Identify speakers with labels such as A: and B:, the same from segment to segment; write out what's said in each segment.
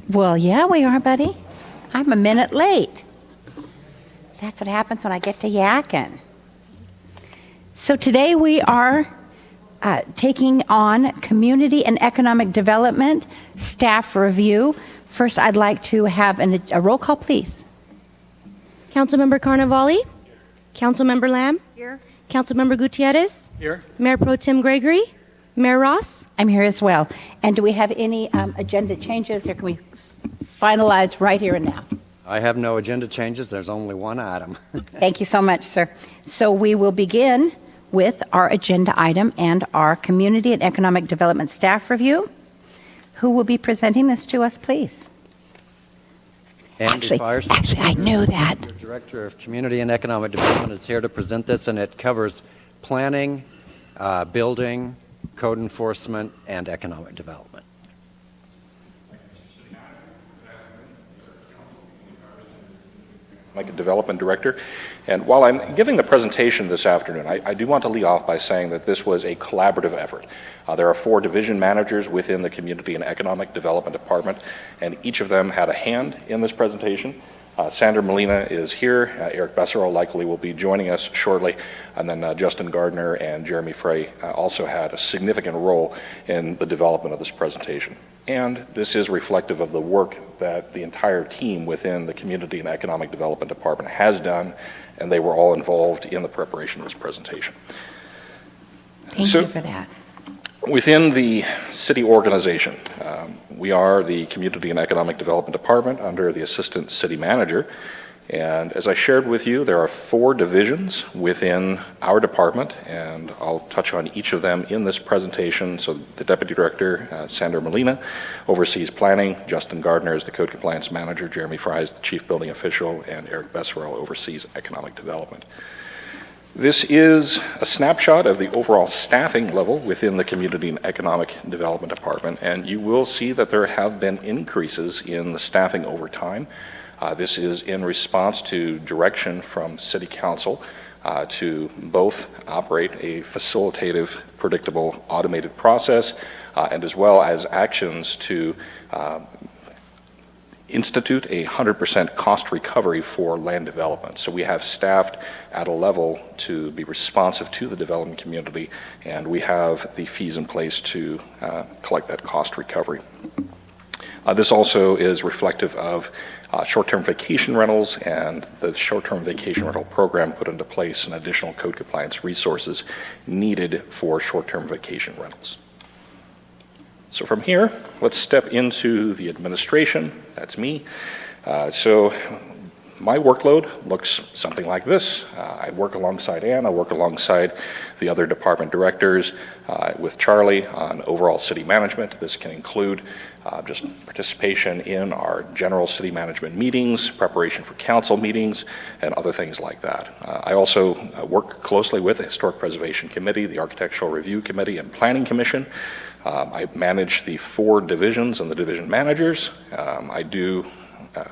A: Well, yeah, we are, buddy. I'm a minute late. That's what happens when I get to yakking. So today we are taking on Community and Economic Development Staff Review. First, I'd like to have a roll call, please.
B: Councilmember Carnevale? Councilmember Lamb?
A: Here.
B: Councilmember Gutierrez?
C: Here.
B: Mayor Pro Tem Gregory? Mayor Ross?
A: I'm here as well. And do we have any agenda changes, or can we finalize right here and now?
C: I have no agenda changes. There's only one item.
A: Thank you so much, sir. So we will begin with our agenda item and our Community and Economic Development Staff Review. Who will be presenting this to us, please?
C: Andy Firestone,
A: Actually, I knew that.
C: the Director of Community and Economic Development, is here to present this, and it covers planning, building, code enforcement, and economic development.
D: Economic Development Director. And while I'm giving the presentation this afternoon, I do want to lead off by saying that this was a collaborative effort. There are 4 division managers within the Community and Economic Development Department, and each of them had a hand in this presentation. Sandra Molina is here. Eric Bessero likely will be joining us shortly. And then Justin Gardner and Jeremy Frey also had a significant role in the development of this presentation. And this is reflective of the work that the entire team within the Community and Economic Development Department has done, and they were all involved in the preparation of this presentation.
A: Thank you for that.
D: Within the city organization, we are the Community and Economic Development Department under the Assistant City Manager. And as I shared with you, there are 4 divisions within our department, and I'll touch on each of them in this presentation. So the Deputy Director, Sandra Molina, oversees planning. Justin Gardner is the Code Compliance Manager. Jeremy Frey is the Chief Building Official, and Eric Bessero oversees economic development. This is a snapshot of the overall staffing level within the Community and Economic Development Department, and you will see that there have been increases in the staffing over time. This is in response to direction from City Council to both operate a facilitative, predictable, automated process, and as well as actions to institute a 100% cost recovery for land development. So we have staffed at a level to be responsive to the development community, and we have the fees in place to collect that cost recovery. This also is reflective of short-term vacation rentals and the short-term vacation rental program put into place and additional code compliance resources needed for short-term vacation rentals. So from here, let's step into the administration. That's me. So my workload looks something like this. I work alongside Ann, I work alongside the other department directors, with Charlie on overall city management. This can include just participation in our general city management meetings, preparation for council meetings, and other things like that. I also work closely with the Historic Preservation Committee, the Architectural Review Committee, and Planning Commission. I manage the 4 divisions and the division managers. I do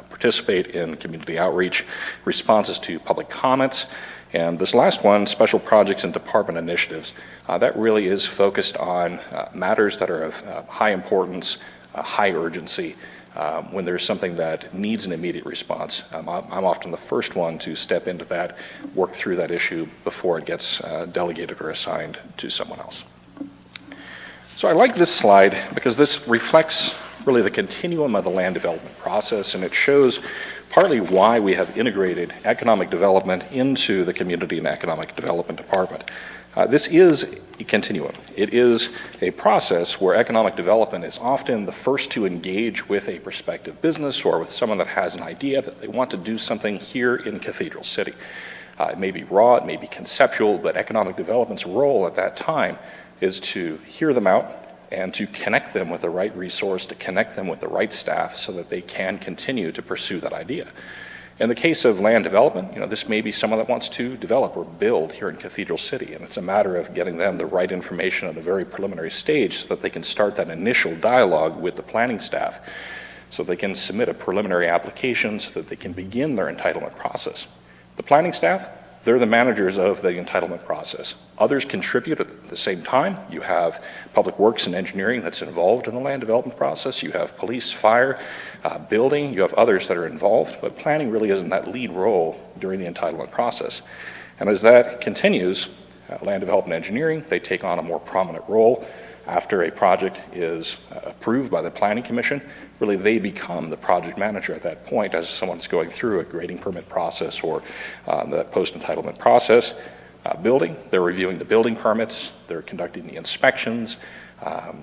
D: participate in community outreach, responses to public comments, and this last one, special projects and department initiatives, that really is focused on matters that are of high importance, high urgency, when there's something that needs an immediate response. I'm often the first one to step into that, work through that issue before it gets delegated or assigned to someone else. So I like this slide because this reflects really the continuum of the land development process, and it shows partly why we have integrated economic development into the Community and Economic Development Department. This is a continuum. It is a process where economic development is often the first to engage with a prospective business or with someone that has an idea that they want to do something here in Cathedral City. It may be raw, it may be conceptual, but economic development's role at that time is to hear them out and to connect them with the right resource, to connect them with the right staff so that they can continue to pursue that idea. In the case of land development, this may be someone that wants to develop or build here in Cathedral City, and it's a matter of getting them the right information at a very preliminary stage so that they can start that initial dialogue with the planning staff, so they can submit a preliminary application so that they can begin their entitlement process. The planning staff, They're the managers of the entitlement process. Others contribute at the same time. You have Public Works and Engineering that's involved in the land development process. You have police, fire, building. You have others that are involved, but planning really isn't that lead role during the entitlement process. And as that continues, land development engineering, they take on a more prominent role. After a project is approved by the Planning Commission, really they become the project manager at that point as someone's going through a grading permit process or that post-entitlement process. Building, they're reviewing the building permits, they're conducting the inspections,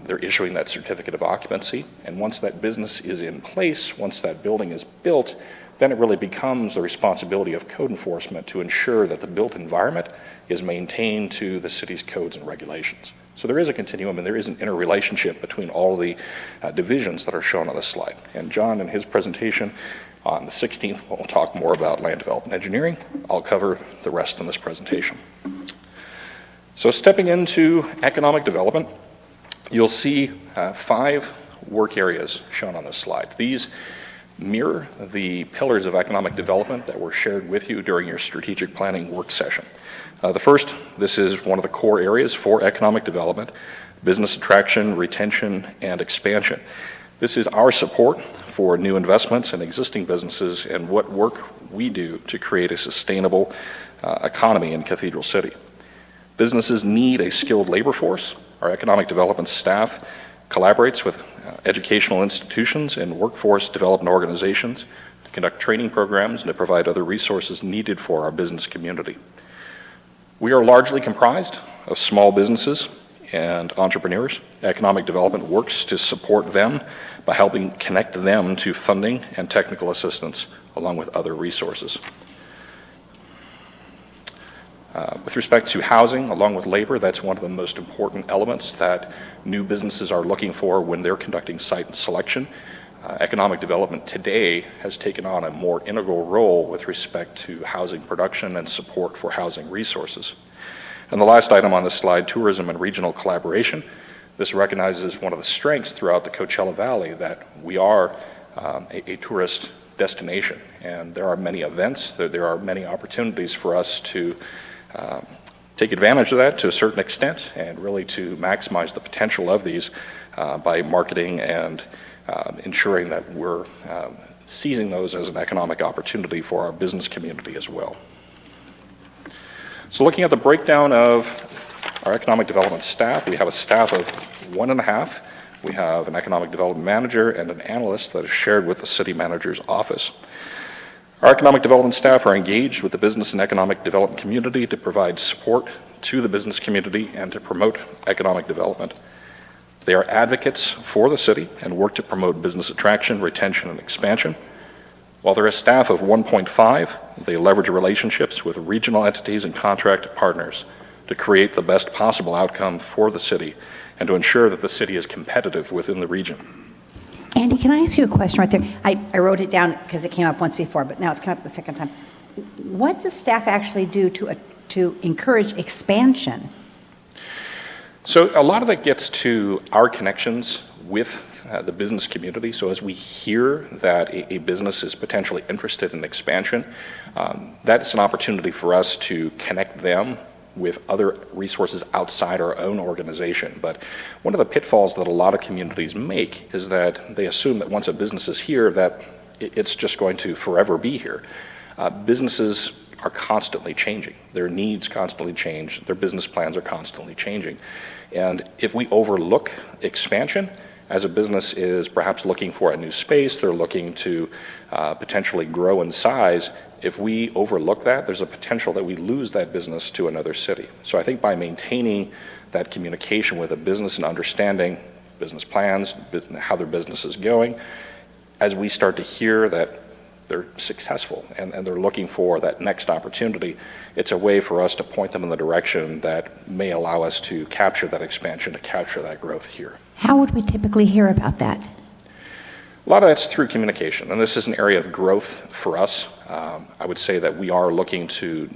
D: they're issuing that certificate of occupancy, and once that business is in place, once that building is built, then it really becomes the responsibility of code enforcement to ensure that the built environment is maintained to the city's codes and regulations. So there is a continuum and there is an interrelationship between all the divisions that are shown on this slide. And John, in his presentation on the 16th, will talk more about land development engineering. I'll cover the rest in this presentation. So stepping into economic development, you'll see 5 work areas shown on this slide. These mirror the pillars of economic development that were shared with you during your strategic planning work session. The first, this is one of the core areas for economic development, business attraction, retention, and expansion. This is our support for new investments and existing businesses and what work we do to create a sustainable economy in Cathedral City. Businesses need a skilled labor force. Our economic development staff collaborates with educational institutions and workforce development organizations to conduct training programs and to provide other resources needed for our business community. We are largely comprised of small businesses and entrepreneurs. Economic development works to support them by helping connect them to funding and technical assistance along with other resources. With respect to housing, along with labor, that's one of the most important elements that new businesses are looking for when they're conducting site selection. Economic development today has taken on a more integral role with respect to housing production and support for housing resources. And the last item on this slide, tourism and regional collaboration. This recognizes one of the strengths throughout the Coachella Valley that we are a tourist destination, and there are many events, there are many opportunities for us to take advantage of that to a certain extent and really to maximize the potential of these by marketing and ensuring that we're seizing those as an economic opportunity for our business community as well. So looking at the breakdown of our economic development staff, we have a staff of 1.5. We have an economic development manager and an analyst that is shared with the city manager's office. Our economic development staff are engaged with the business and economic development community to provide support to the business community and to promote economic development. They are advocates for the city and work to promote business attraction, retention, and expansion. While they're a staff of 1.5, they leverage relationships with regional entities and contract partners to create the best possible outcome for the city and to ensure that the city is competitive within the region.
A: Andy, can I ask you a question right there? I wrote it down because it came up once before, but now it's come up the second time. What does staff actually do to encourage expansion?
D: So a lot of that gets to our connections with the business community. So as we hear that a business is potentially interested in expansion, that's an opportunity for us to connect them with other resources outside our own organization. But one of the pitfalls that a lot of communities make is that they assume that once a business is here, that it's just going to forever be here. Businesses are constantly changing. Their needs constantly change. Their business plans are constantly changing. And if we overlook expansion, as a business is perhaps looking for a new space, they're looking to potentially grow in size, if we overlook that, there's a potential that we lose that business to another city. So I think by maintaining that communication with a business and understanding business plans, how their business is going, as we start to hear that they're successful and they're looking for that next opportunity, it's a way for us to point them in the direction that may allow us to capture that expansion, to capture that growth here.
A: How would we typically hear about that?
D: A lot of that's through communication, and this is an area of growth for us. I would say that we are looking to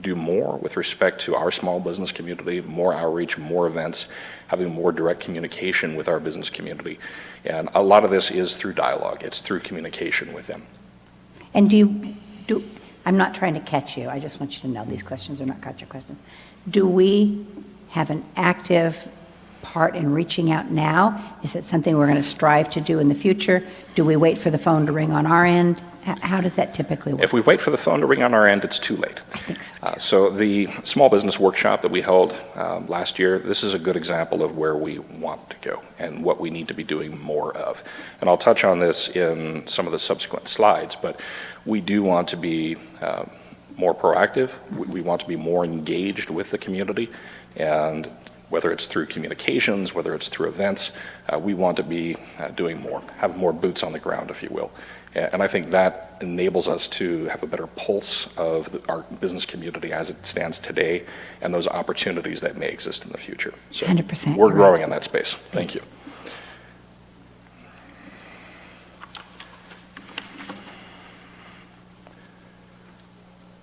D: do more with respect to our small business community, more outreach, more events, having more direct communication with our business community. And a lot of this is through dialogue. It's through communication with them.
A: And I'm not trying to catch you. I just want you to know these questions are not gotcha questions. Do we have an active part in reaching out now? Is it something we're going to strive to do in the future? Do we wait for the phone to ring on our end? How does that typically work?
D: If we wait for the phone to ring on our end, it's too late.
A: I think so, too.
D: So the small business workshop that we held last year, this is a good example of where we want to go and what we need to be doing more of. And I'll touch on this in some of the subsequent slides, but we do want to be more proactive. We want to be more engaged with the community, and whether it's through communications, whether it's through events, we want to be doing more, have more boots on the ground, if you will. And I think that enables us to have a better pulse of our business community as it stands today and those opportunities that may exist in the future. So
A: 100%,
D: we're
A: you're
D: growing
A: right.
D: in that space. Thank you.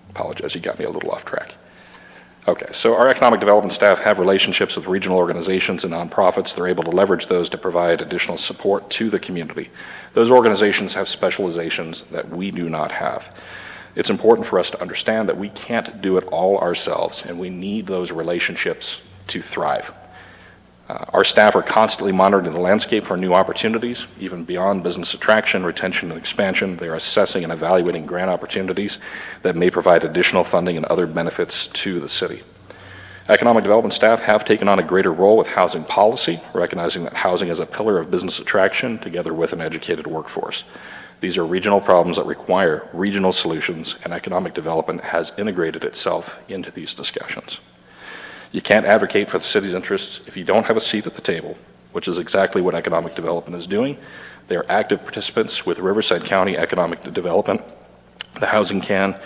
D: Apologize, you got me a little off track. Okay, so our economic development staff have relationships with regional organizations and nonprofits. They're able to leverage those to provide additional support to the community. Those organizations have specializations that we do not have. It's important for us to understand that we can't do it all ourselves, and we need those relationships to thrive. Our staff are constantly monitoring the landscape for new opportunities, even beyond business attraction, retention, and expansion. They are assessing and evaluating grant opportunities that may provide additional funding and other benefits to the city. Economic development staff have taken on a greater role with housing policy, recognizing that housing is a pillar of business attraction together with an educated workforce. These are regional problems that require regional solutions, and economic development has integrated itself into these discussions. You can't advocate for the city's interests if you don't have a seat at the table, which is exactly what economic development is doing. They are active participants with Riverside County Economic Development, the Housing Can,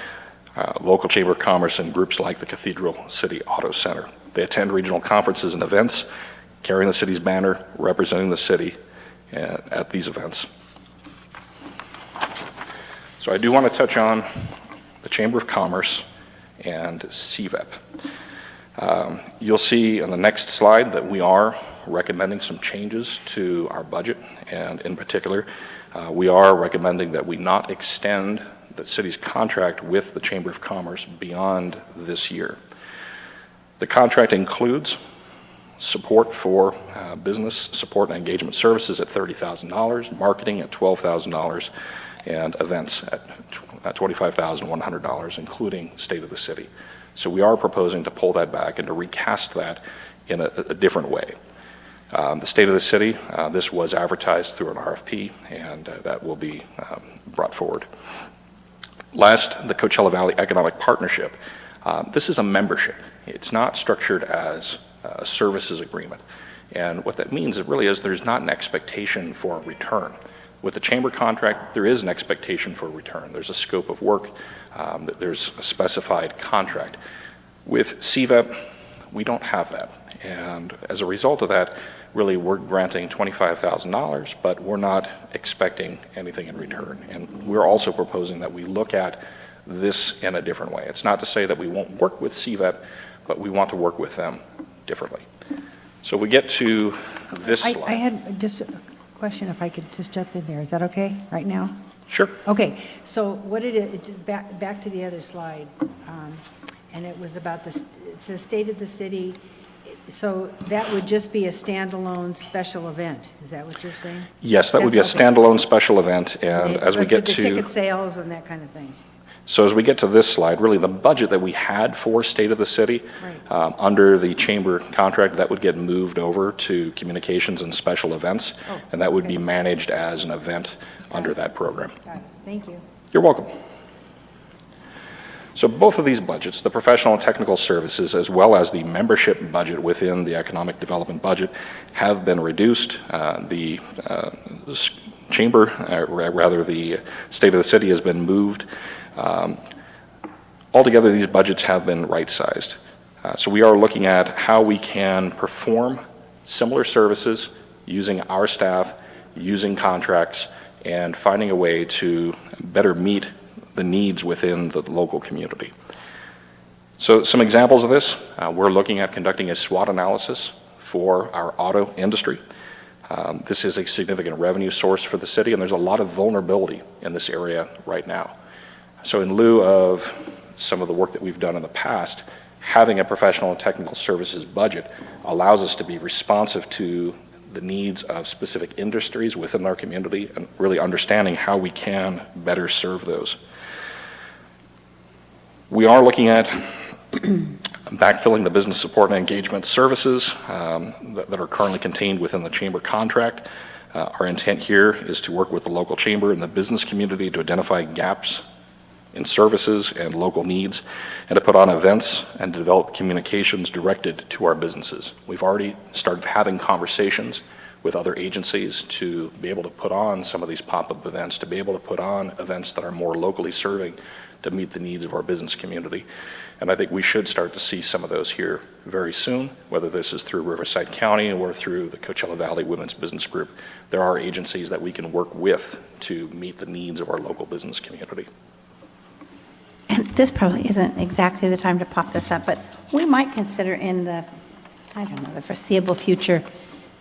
D: local Chamber of Commerce, and groups like the Cathedral City Auto Center. They attend regional conferences and events, carrying the city's banner, representing the city at these events. So I do want to touch on the Chamber of Commerce and CVEP. You'll see in the next slide that we are recommending some changes to our budget, and in particular, we are recommending that we not extend the city's contract with the Chamber of Commerce beyond this year. The contract includes support for business support and engagement services at $30,000, marketing at $12,000, and events at $25,100, including State of the City. So we are proposing to pull that back and to recast that in a different way. The State of the City, this was advertised through an RFP, and that will be brought forward. Last, the Coachella Valley Economic Partnership. This is a membership. It's not structured as a services agreement. And what that means, it really is there's not an expectation for a return. With the chamber contract, there is an expectation for a return. There's a scope of work, there's a specified contract. With CVEP, we don't have that. And as a result of that, really we're granting $25,000, but we're not expecting anything in return. And we're also proposing that we look at this in a different way. It's not to say that we won't work with CVEP, but we want to work with them differently. So we get to this slide.
E: I had just a question, if I could just jump in there. Is that okay right now?
D: Sure.
E: Okay, so what it is, it's back to the other slide, and it was about it says State of the City. So that would just be a standalone special event. Is that what you're saying?
D: Yes, that would be a
E: That's okay.
D: standalone special event, and as we get
E: the
D: to...
E: ticket sales and that kind of thing.
D: So as we get to this slide, really the budget that we had for State of the City
E: Right.
D: under the chamber contract, that would get moved over to communications and special events,
E: Oh,
D: and that would
E: okay.
D: be managed as an event under that program.
E: Got it. Thank you.
D: You're welcome. So both of these budgets, the professional and technical services, as well as the membership budget within the economic development budget, have been reduced. The chamber, rather the State of the City, has been moved. Altogether, these budgets have been right-sized. So we are looking at how we can perform similar services using our staff, using contracts, and finding a way to better meet the needs within the local community. So some examples of this, we're looking at conducting a SWOT analysis for our auto industry. This is a significant revenue source for the city, and there's a lot of vulnerability in this area right now. So in lieu of some of the work that we've done in the past, having a professional and technical services budget allows us to be responsive to the needs of specific industries within our community and really understanding how we can better serve those. We are looking at backfilling the business support and engagement services that are currently contained within the chamber contract. Our intent here is to work with the local chamber and the business community to identify gaps in services and local needs, and to put on events and develop communications directed to our businesses. We've already started having conversations with other agencies to be able to put on some of these pop-up events, to be able to put on events that are more locally serving to meet the needs of our business community. And I think we should start to see some of those here very soon, whether this is through Riverside County or through the Coachella Valley Women's Business Group. There are agencies that we can work with to meet the needs of our local business community.
A: And this probably isn't exactly the time to pop this up, but we might consider in the, I don't know, the foreseeable future,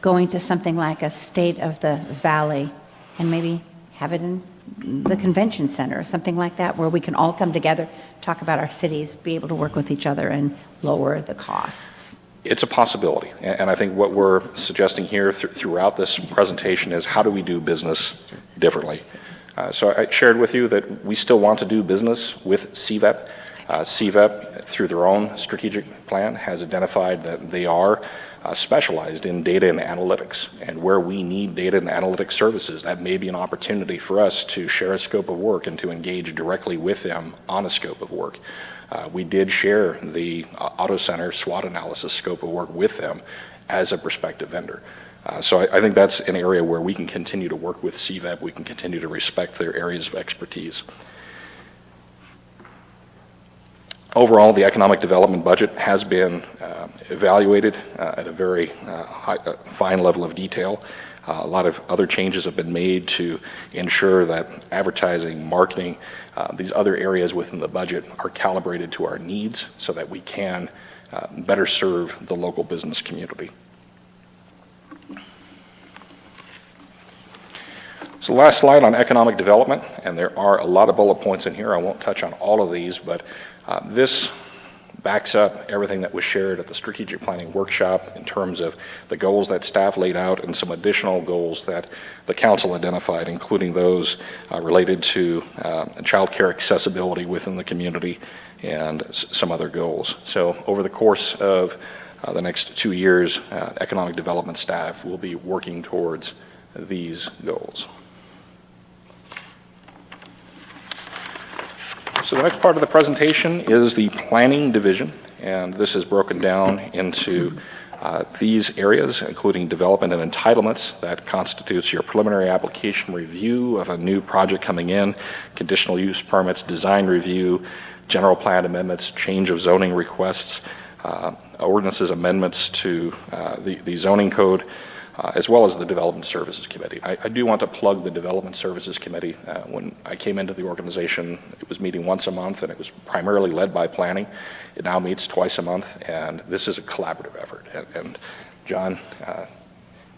A: going to something like a State of the Valley and maybe have it in the convention center or something like that, where we can all come together, talk about our cities, be able to work with each other and lower the costs.
D: It's a possibility, and I think what we're suggesting here throughout this presentation is how do we do business differently. So I shared with you that we still want to do business with CVEP. CVEP, through their own strategic plan, has identified that they are specialized in data and analytics. And where we need data and analytics services, that may be an opportunity for us to share a scope of work and to engage directly with them on a scope of work. We did share the Auto Center SWOT analysis scope of work with them as a prospective vendor. So I think that's an area where we can continue to work with CVEP. We can continue to respect their areas of expertise. Overall, the economic development budget has been evaluated at a very fine level of detail. A lot of other changes have been made to ensure that advertising, marketing, these other areas within the budget are calibrated to our needs so that we can better serve the local business community. So the last slide on economic development, and there are a lot of bullet points in here. I won't touch on all of these, but this backs up everything that was shared at the strategic planning workshop in terms of the goals that staff laid out and some additional goals that the council identified, including those related to child care accessibility within the community and some other goals. So over the course of the next 2 years, economic development staff will be working towards these goals. So the next part of the presentation is the planning division, and this is broken down into these areas, including development and entitlements. That constitutes your preliminary application review of a new project coming in, conditional use permits, design review, general plan amendments, change of zoning requests, ordinances amendments to the zoning code, as well as the Development Services Committee. I do want to plug the Development Services Committee. When I came into the organization, it was meeting once a month, and it was primarily led by planning. It now meets twice a month, and this is a collaborative effort. And John,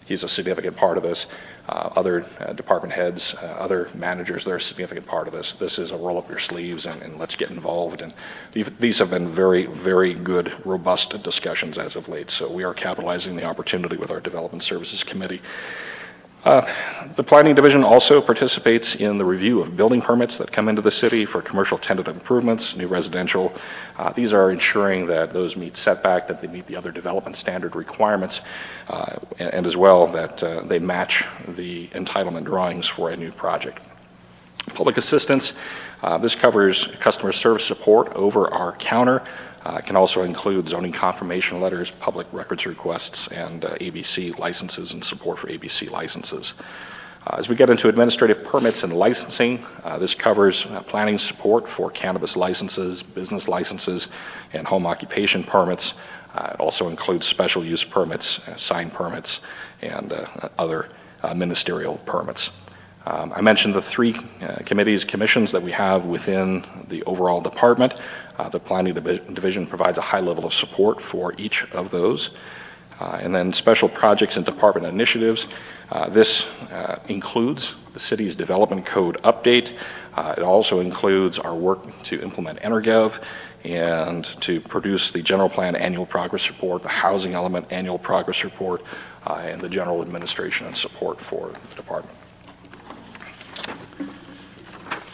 D: he's a significant part of this. Other department heads, other managers, they're a significant part of this. This is a roll up your sleeves and let's get involved. And these have been very, very good, robust discussions as of late. So we are capitalizing the opportunity with our Development Services Committee. The Planning Division also participates in the review of building permits that come into the city for commercial tenant improvements, new residential. These are ensuring that those meet setback, that they meet the other development standard requirements, and as well that they match the entitlement drawings for a new project. Public assistance, this covers customer service support over our counter. It can also include zoning confirmation letters, public records requests, and ABC licenses and support for ABC licenses. As we get into administrative permits and licensing, this covers planning support for cannabis licenses, business licenses, and home occupation permits. It also includes special use permits, sign permits, and other ministerial permits. I mentioned the three commissions that we have within the overall department. The Planning Division provides a high level of support for each of those. And then special projects and department initiatives. This includes the city's development code update. It also includes our work to implement EnerGov and to produce the general plan annual progress report, the housing element annual progress report, and the general administration and support for the department.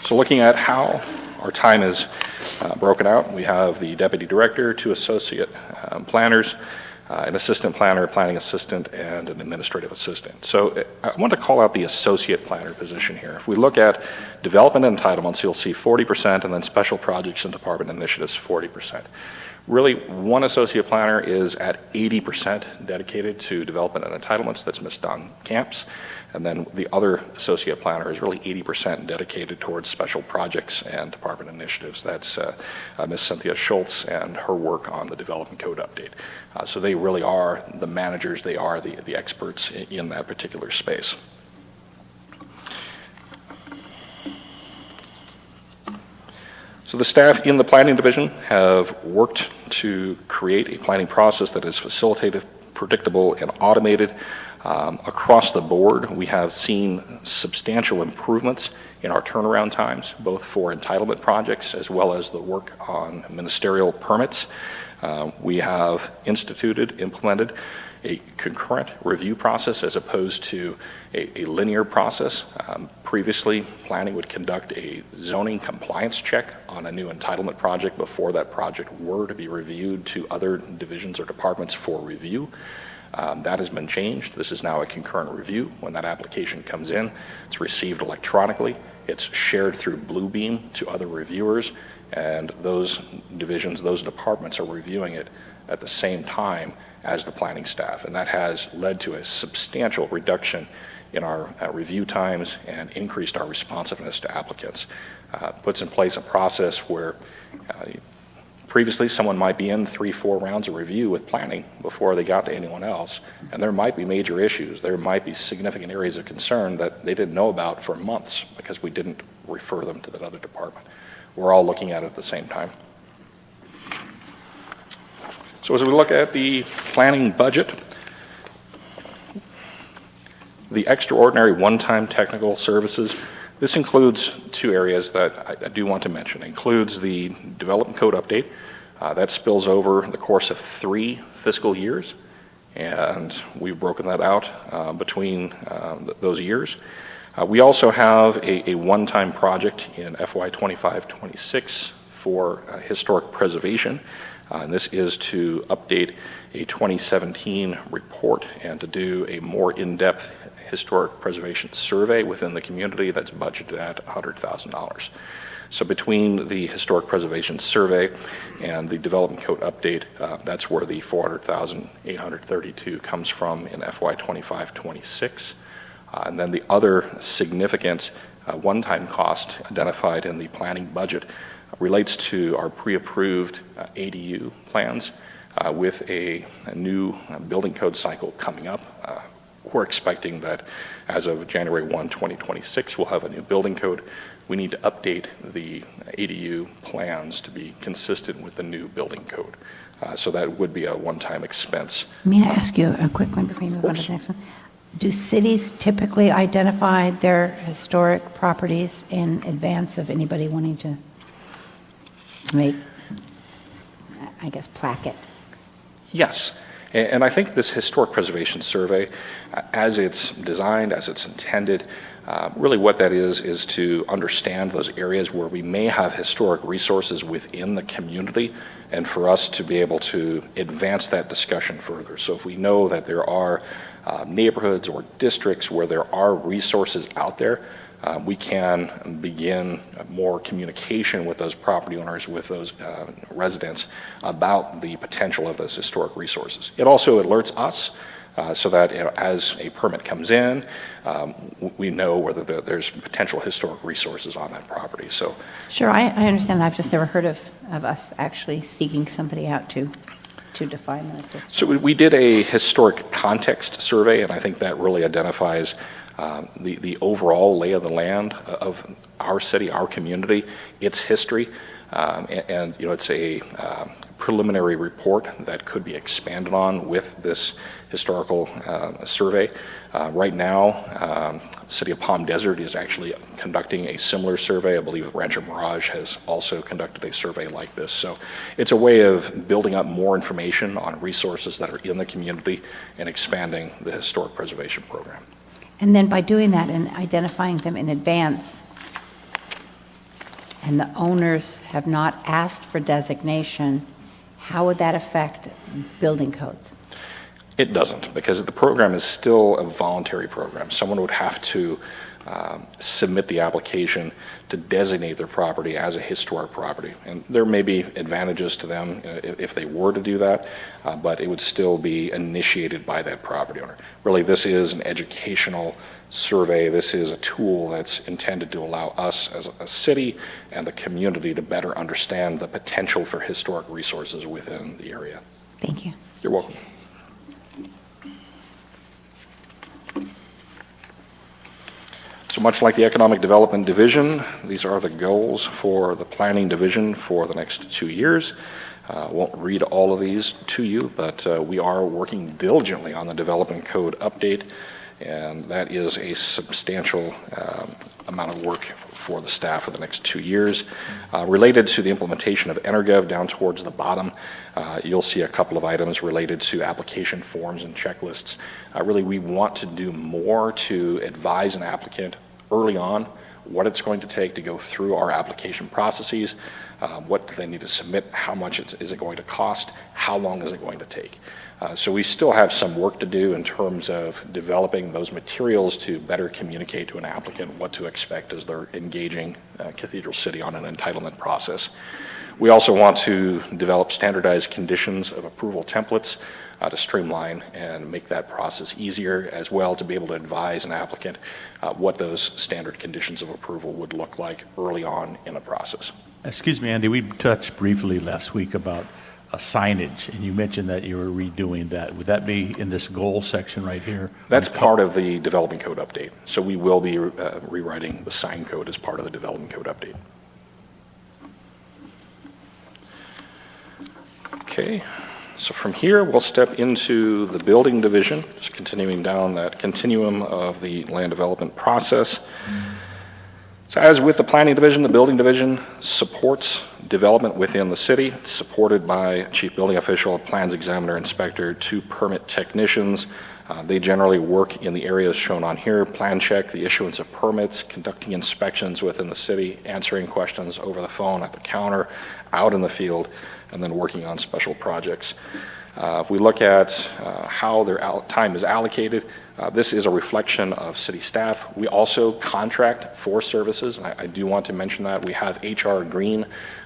D: So looking at how our time is broken out, we have the deputy director, 2 associate planners, an assistant planner, a planning assistant, and an administrative assistant. So I want to call out the associate planner position here. If we look at development entitlements, you'll see 40%, and then special projects and department initiatives, 40%. Really, one associate planner is at 80% dedicated to development and entitlements. That's Ms. Dawn Camps. And then the other associate planner is really 80% dedicated towards special projects and department initiatives. That's Ms. Cynthia Schultz and her work on the development code update. So they really are the managers, they are the experts in that particular space. So the staff in the planning division have worked to create a planning process that is facilitative, predictable, and automated. Across the board, we have seen substantial improvements in our turnaround times, both for entitlement projects as well as the work on ministerial permits. We have implemented a concurrent review process as opposed to a linear process. Previously, planning would conduct a zoning compliance check on a new entitlement project before that project were to be reviewed to other divisions or departments for review. That has been changed. This is now a concurrent review. When that application comes in, it's received electronically. It's shared through Bluebeam to other reviewers, and those divisions, those departments are reviewing it at the same time as the planning staff. And that has led to a substantial reduction in our review times and increased our responsiveness to applicants. Puts in place a process where previously someone might be in 3-4 rounds of review with planning before they got to anyone else, and there might be major issues. There might be significant areas of concern that they didn't know about for months because we didn't refer them to that other department. We're all looking at it at the same time. So as we look at the planning budget, the extraordinary one-time technical services, this includes 2 areas that I do want to mention. It includes the development code update. That spills over the course of 3 fiscal years, and we've broken that out between those years. We also have a one-time project in FY 25-26 for historic preservation. And this is to update a 2017 report and to do a more in-depth historic preservation survey within the community that's budgeted at $100,000. So between the historic preservation survey and the development code update, that's where the $400,832 comes from in FY 25-26. And then the other significant one-time cost identified in the planning budget relates to our pre-approved ADU plans with a new building code cycle coming up. We're expecting that as of January 1, 2026, we'll have a new building code. We need to update the ADU plans to be consistent with the new building code. So that would be a one-time expense.
A: May I ask you a quick one before you move on to the next one? Do cities typically identify their historic properties in advance of anybody wanting to make, I guess, plaque it?
D: Yes. And I think this historic preservation survey, as it's designed, as it's intended, really what that is to understand those areas where we may have historic resources within the community and for us to be able to advance that discussion further. So if we know that there are neighborhoods or districts where there are resources out there, we can begin more communication with those property owners, with those residents about the potential of those historic resources. It also alerts us so that as a permit comes in, we know whether there's potential historic resources on that property. So,
A: Sure, I understand. I've just never heard of us actually seeking somebody out to define those systems.
D: So we did a historic context survey, and I think that really identifies the overall lay of the land of our city, our community, its history, and it's a preliminary report that could be expanded on with this historical survey. Right now, City of Palm Desert is actually conducting a similar survey. I believe Rancho Mirage has also conducted a survey like this. So it's a way of building up more information on resources that are in the community and expanding the historic preservation program.
A: And then by doing that and identifying them in advance, and the owners have not asked for designation, how would that affect building codes?
D: It doesn't, because the program is still a voluntary program. Someone would have to submit the application to designate their property as a historic property. And there may be advantages to them if they were to do that, but it would still be initiated by that property owner. Really, this is an educational survey. This is a tool that's intended to allow us as a city and the community to better understand the potential for historic resources within the area.
A: Thank you.
D: You're welcome. So much like the Economic Development Division, these are the goals for the Planning Division for the next 2 years. I won't read all of these to you, but we are working diligently on the Development Code update, and that is a substantial amount of work for the staff for the next 2 years. Related to the implementation of Energov, down towards the bottom, you'll see a couple of items related to application forms and checklists. Really, we want to do more to advise an applicant early on what it's going to take to go through our application processes, what do they need to submit, how much is it going to cost, how long is it going to take. So we still have some work to do in terms of developing those materials to better communicate to an applicant what to expect as they're engaging Cathedral City on an entitlement process. We also want to develop standardized conditions of approval templates to streamline and make that process easier, as well to be able to advise an applicant what those standard conditions of approval would look like early on in a process.
F: Excuse me, Andy, we touched briefly last week about signage, and you mentioned that you were redoing that. Would that be in this goal section right here?
D: That's part of the Development Code update. So we will be rewriting the sign code as part of the Development Code update. Okay, so from here we'll step into the Building Division, just continuing down that continuum of the land development process. So as with the Planning Division, the Building Division supports development within the city. It's supported by Chief Building Official, Plans Examiner, Inspector, 2 permit technicians. They generally work in the areas shown on here: plan check, the issuance of permits, conducting inspections within the city, answering questions over the phone, at the counter, out in the field, and then working on special projects. If we look at how their time is allocated, this is a reflection of city staff. We also contract for services, and I do want to mention that. We have HR Green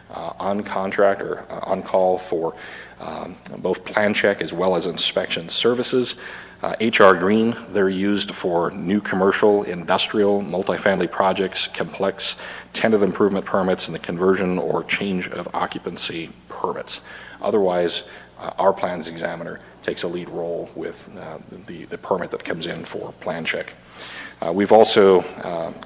D: on contract or on call for both plan check as well as inspection services. HR Green, they're used for new commercial, industrial, multifamily projects, complex tenant improvement permits, and the conversion or change of occupancy permits. Otherwise, our plans examiner takes a lead role with the permit that comes in for plan check. We've also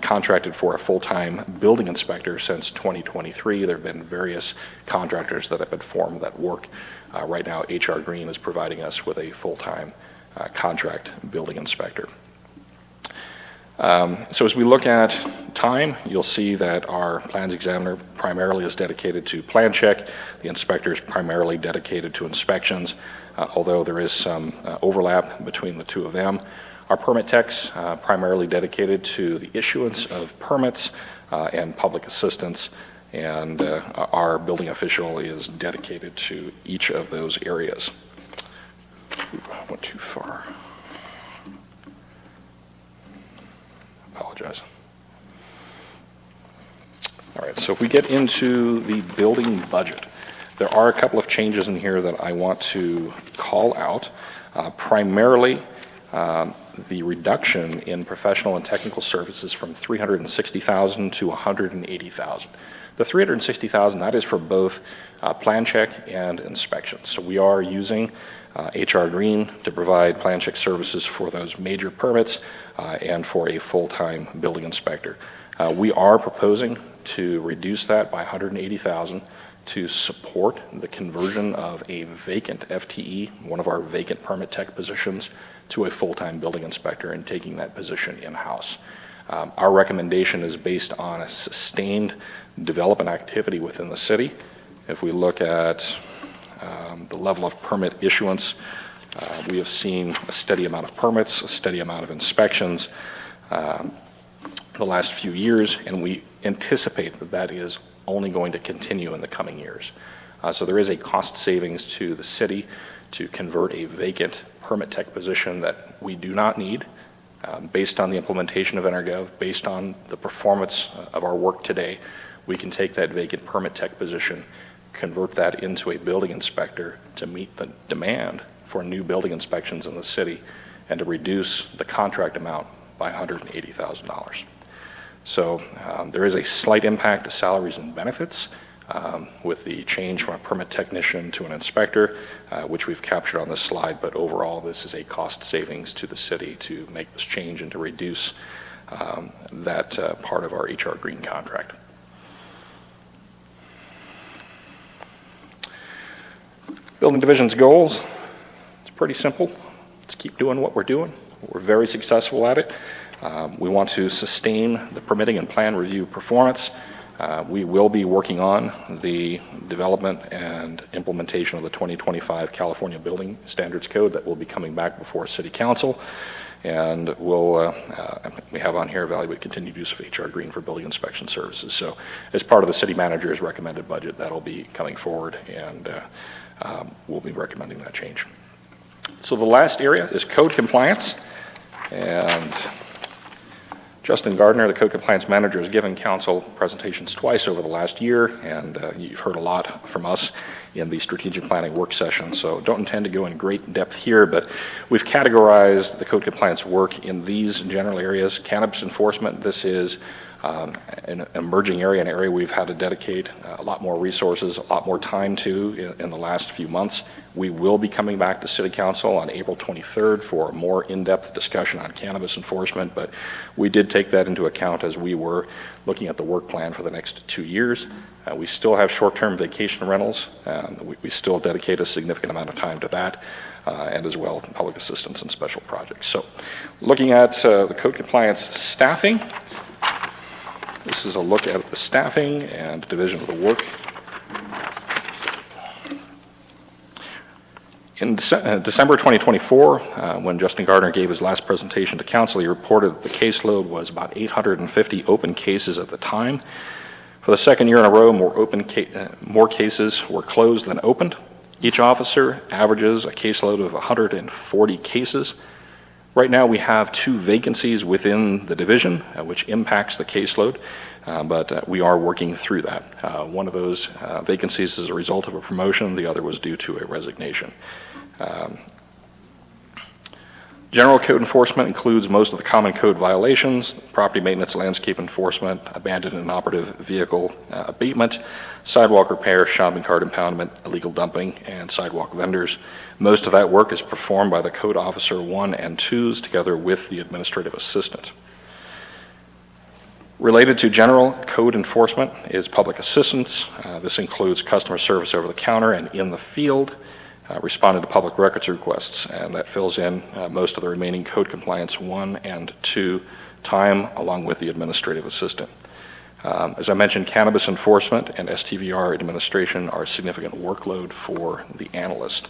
D: contracted for a full-time building inspector since 2023. There have been various contractors that have been formed that work. Right now, HR Green is providing us with a full-time contract building inspector. So as we look at time, you'll see that our plans examiner primarily is dedicated to plan check. The inspector is primarily dedicated to inspections, although there is some overlap between the two of them. Our permit techs primarily dedicated to the issuance of permits and public assistance, and our building official is dedicated to each of those areas. Ooh, I went too far. Apologize. All right, so if we get into the building budget, there are a couple of changes in here that I want to call out. Primarily, the reduction in professional and technical services from $360,000 to $180,000. The $360,000, that is for both plan check and inspection. So we are using HR Green to provide plan check services for those major permits and for a full-time building inspector. We are proposing to reduce that by $180,000 to support the conversion of a vacant FTE, one of our vacant permit tech positions, to a full-time building inspector and taking that position in-house. Our recommendation is based on a sustained development activity within the city. If we look at the level of permit issuance, we have seen a steady amount of permits, a steady amount of inspections the last few years, and we anticipate that that is only going to continue in the coming years. So there is a cost savings to the city to convert a vacant permit tech position that we do not need based on the implementation of EnerGov, based on the performance of our work today. We can take that vacant permit tech position, convert that into a building inspector to meet the demand for new building inspections in the city and to reduce the contract amount by $180,000. So there is a slight impact to salaries and benefits with the change from a permit technician to an inspector, which we've captured on this slide, but overall this is a cost savings to the city to make this change and to reduce that part of our HR Green contract. Building Division's goals, it's pretty simple. Let's keep doing what we're doing. We're very successful at it. We want to sustain the permitting and plan review performance. We will be working on the development and implementation of the 2025 California Building Standards Code that will be coming back before City Council. And we have on here evaluate continued use of HR Green for building inspection services. So as part of the city manager's recommended budget, that'll be coming forward, and we'll be recommending that change. So the last area is code compliance. And Justin Gardner, the Code Compliance Manager, has given Council presentations twice over the last year, and you've heard a lot from us in the strategic planning work session, so don't intend to go in great depth here, but we've categorized the code compliance work in these general areas. Cannabis enforcement, this is an emerging area, an area we've had to dedicate a lot more resources, a lot more time to in the last few months. We will be coming back to City Council on April 23rd for a more in-depth discussion on cannabis enforcement, but we did take that into account as we were looking at the work plan for the next 2 years. We still have short-term vacation rentals. We still dedicate a significant amount of time to that, and as well public assistance and special projects. So looking at the code compliance staffing, this is a look at the staffing and division of the work. In December 2024, when Justin Gardner gave his last presentation to Council, he reported that the caseload was about 850 open cases at the time. For the second year in a row, more cases were closed than opened. Each officer averages a caseload of 140 cases. Right now, we have 2 vacancies within the division, which impacts the caseload, but we are working through that. One of those vacancies is a result of a promotion. The other was due to a resignation. General code enforcement includes most of the common code violations: property maintenance, landscape enforcement, abandoned and operative vehicle abatement, sidewalk repair, shopping cart impoundment, illegal dumping, and sidewalk vendors. Most of that work is performed by the Code Officer 1 and 2s together with the administrative assistant. Related to general code enforcement is public assistance. This includes customer service over the counter and in the field, responding to public records requests, and that fills in most of the remaining code compliance 1 and 2 time along with the administrative assistant. As I mentioned, cannabis enforcement and STVR administration are a significant workload for the analyst.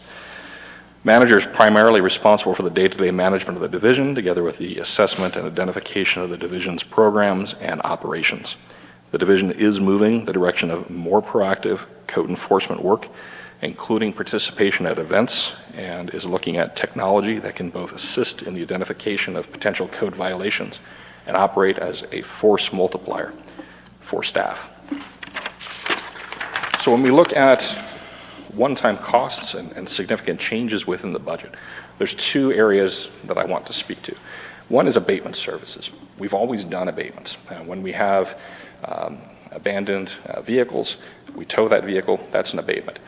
D: Manager is primarily responsible for the day-to-day management of the division, together with the assessment and identification of the division's programs and operations. The division is moving the direction of more proactive code enforcement work, including participation at events, and is looking at technology that can both assist in the identification of potential code violations and operate as a force multiplier for staff. So when we look at one-time costs and significant changes within the budget, there's 2 areas that I want to speak to. One is abatement services. We've always done abatements. When we have abandoned vehicles, we tow that vehicle, that's an abatement.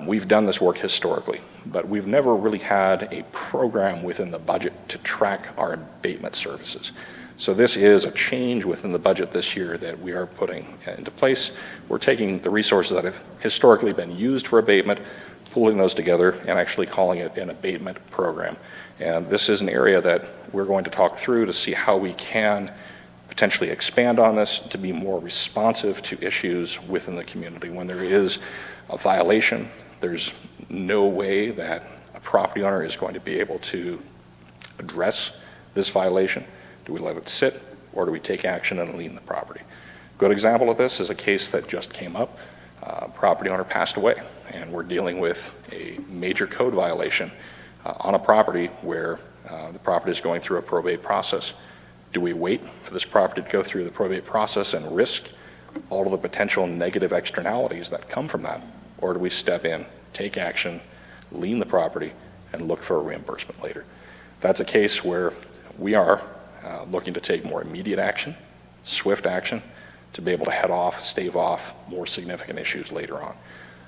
D: We've done this work historically, but we've never really had a program within the budget to track our abatement services. So this is a change within the budget this year that we are putting into place. We're taking the resources that have historically been used for abatement, pulling those together, and actually calling it an abatement program. And this is an area that we're going to talk through to see how we can potentially expand on this to be more responsive to issues within the community. When there is a violation, there's no way that a property owner is going to be able to address this violation. Do we let it sit, or do we take action and lien the property? A good example of this is a case that just came up. Property owner passed away, and we're dealing with a major code violation on a property where the property is going through a probate process. Do we wait for this property to go through the probate process and risk all of the potential negative externalities that come from that? Or do we step in, take action, lien the property, and look for a reimbursement later? That's a case where we are looking to take more immediate action, swift action, to be able to head off, stave off more significant issues later on.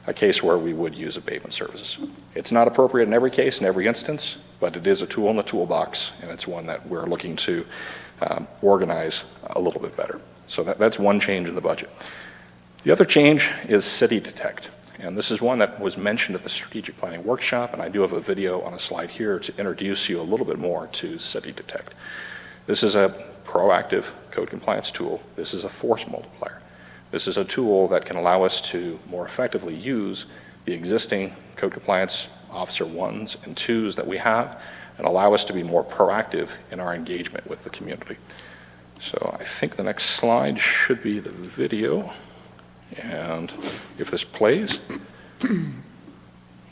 D: A case where we would use abatement services. It's not appropriate in every case, in every instance, but it is a tool in the toolbox, and it's one that we're looking to organize a little bit better. So that's one change in the budget. The other change is City Detect, and this is one that was mentioned at the strategic planning workshop, and I do have a video on a slide here to introduce you a little bit more to City Detect. This is a proactive code compliance tool. This is a force multiplier. This is a tool that can allow us to more effectively use the existing code compliance officer 1s and 2s that we have and allow us to be more proactive in our engagement with the community. So I think the next slide should be the video. And if this plays,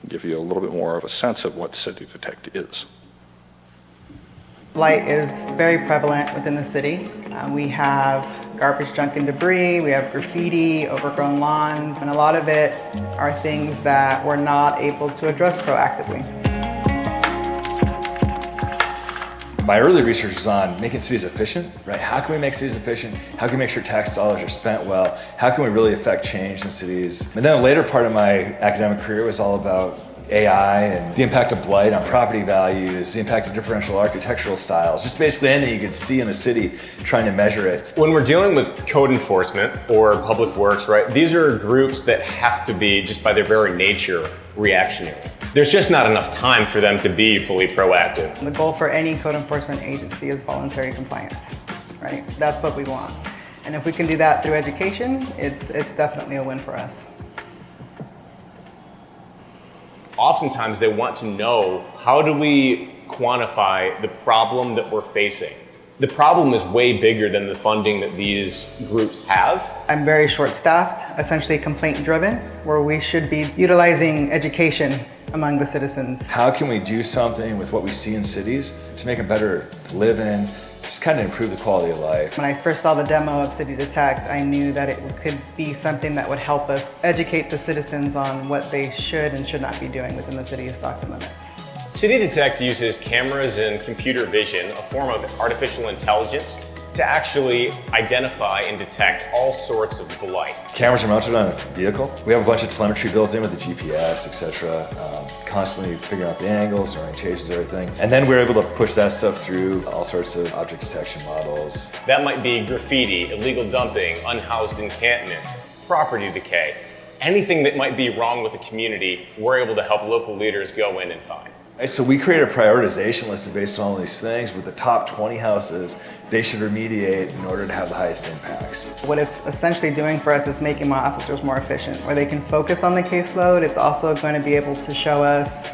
D: give you a little bit more of a sense of what City Detect is.
G: Blight is very prevalent within the city. We have garbage, junk, and debris. We have graffiti, overgrown lawns, and a lot of it are things that we're not able to address proactively.
H: My early research was on making cities efficient, right? How can we make cities efficient? How can we make sure tax dollars are spent well? How can we really affect change in cities? And then a later part of my academic career was all about AI and the impact of blight on property values, the impact of differential architectural styles, just basically anything you could see in the city, trying to measure it.
I: When we're dealing with code enforcement or public works, right, these are groups that have to be, just by their very nature, reactionary. There's just not enough time for them to be fully proactive.
G: The goal for any code enforcement agency is voluntary compliance, right? That's what we want. And if we can do that through education, it's definitely a win for us.
I: Oftentimes they want to know, how do we quantify the problem that we're facing? The problem is way bigger than the funding that these groups have.
G: I'm very short-staffed, essentially complaint-driven, where we should be utilizing education among the citizens.
H: How can we do something with what we see in cities to make them better to live in, just kind of improve the quality of life?
G: When I first saw the demo of City Detect, I knew that it could be something that would help us educate the citizens on what they should and should not be doing within the city of Stockton limits.
I: City Detect uses cameras and computer vision, a form of artificial intelligence, to actually identify and detect all sorts of blight.
H: Cameras are mounted on a vehicle. We have a bunch of telemetry built in with the GPS, etc. Constantly figuring out the angles, orientations, everything. And then we're able to push that stuff through all sorts of object detection models.
I: That might be graffiti, illegal dumping, unhoused encampments, property decay. Anything that might be wrong with the community, we're able to help local leaders go in and find.
H: So we create a prioritization list based on all these things with the top 20 houses they should remediate in order to have the highest impacts.
G: What it's essentially doing for us is making my officers more efficient, where they can focus on the caseload. It's also going to be able to show us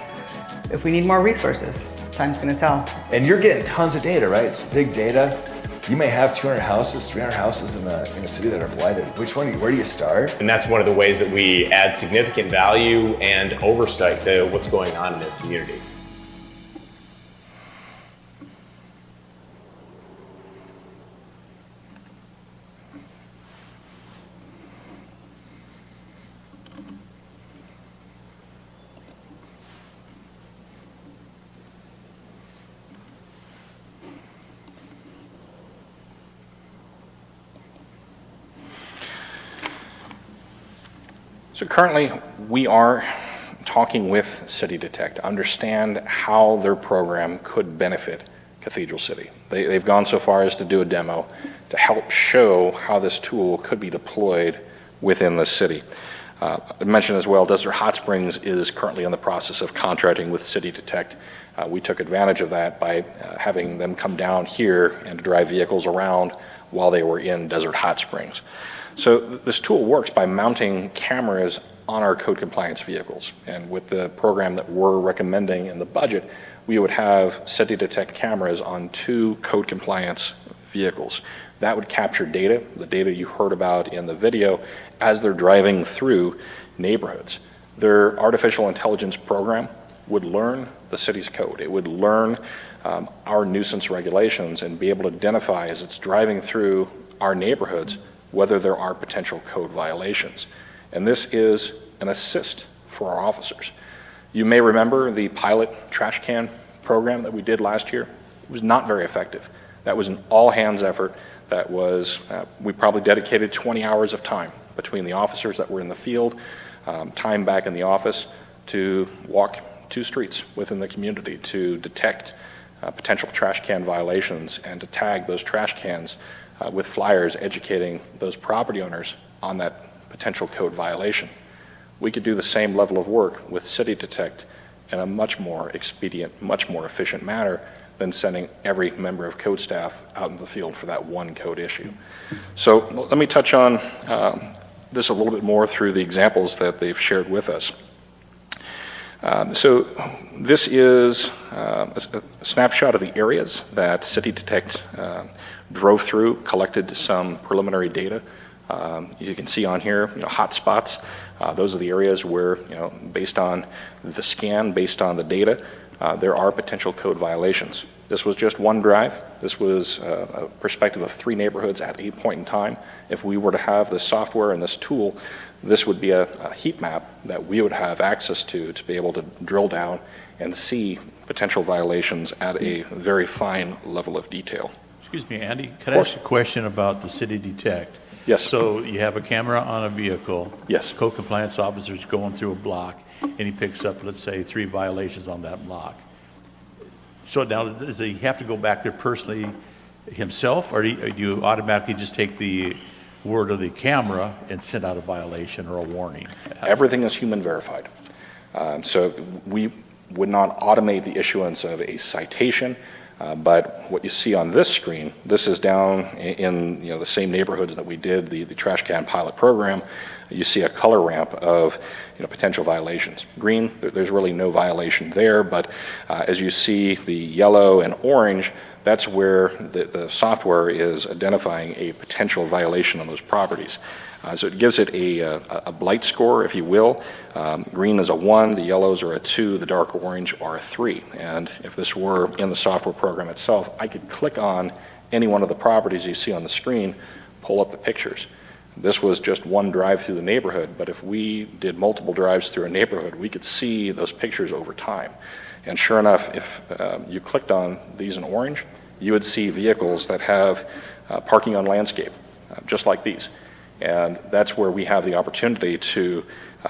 G: if we need more resources. Time's going to tell.
H: And you're getting tons of data, right? It's big data. You may have 200 houses, 300 houses in a city that are blighted. Where do you start?
I: And that's one of the ways that we add significant value and oversight to what's going on in the community.
D: So currently, we are talking with City Detect to understand how their program could benefit Cathedral City. They've gone so far as to do a demo to help show how this tool could be deployed within the city. I mentioned as well, Desert Hot Springs is currently in the process of contracting with City Detect. We took advantage of that by having them come down here and drive vehicles around while they were in Desert Hot Springs. So this tool works by mounting cameras on our code compliance vehicles. And with the program that we're recommending in the budget, we would have City Detect cameras on 2 code compliance vehicles. That would capture data, the data you heard about in the video, as they're driving through neighborhoods. Their artificial intelligence program would learn the city's code. It would learn our nuisance regulations and be able to identify as it's driving through our neighborhoods whether there are potential code violations. And this is an assist for our officers. You may remember the pilot trash can program that we did last year. It was not very effective. That was an all-hands effort. That was, we probably dedicated 20 hours of time between the officers that were in the field, time back in the office to walk 2 streets within the community to detect potential trash can violations and to tag those trash cans with flyers educating those property owners on that potential code violation. We could do the same level of work with City Detect in a much more expedient, much more efficient manner than sending every member of code staff out in the field for that one code issue. So let me touch on this a little bit more through the examples that they've shared with us. So this is a snapshot of the areas that City Detect drove through, collected some preliminary data. You can see on here, hot spots. Those are the areas where, based on the scan, based on the data, there are potential code violations. This was just one drive. This was a perspective of 3 neighborhoods at a point in time. If we were to have this software and this tool, this would be a heat map that we would have access to be able to drill down and see potential violations at a very fine level of detail.
F: Excuse me, Andy, could I ask a question about the City Detect?
D: Yes.
F: So you have a camera on a vehicle.
D: Yes.
F: Code compliance officer's going through a block, and he picks up, let's say, 3 violations on that block. So now, does he have to go back there personally himself, or do you automatically just take the word of the camera and send out a violation or a warning?
D: Everything is human verified. So we would not automate the issuance of a citation, but what you see on this screen, this is down in the same neighborhoods that we did the trash can pilot program. You see a color ramp of potential violations. Green, there's really no violation there, but as you see the yellow and orange, that's where the software is identifying a potential violation on those properties. So it gives it a blight score, if you will. Green is a 1, the yellows are a 2, the dark orange are a 3. And if this were in the software program itself, I could click on any one of the properties you see on the screen, pull up the pictures. This was just one drive through the neighborhood, but if we did multiple drives through a neighborhood, we could see those pictures over time. And sure enough, if you clicked on these in orange, you would see vehicles that have parking on landscape, just like these. And that's where we have the opportunity to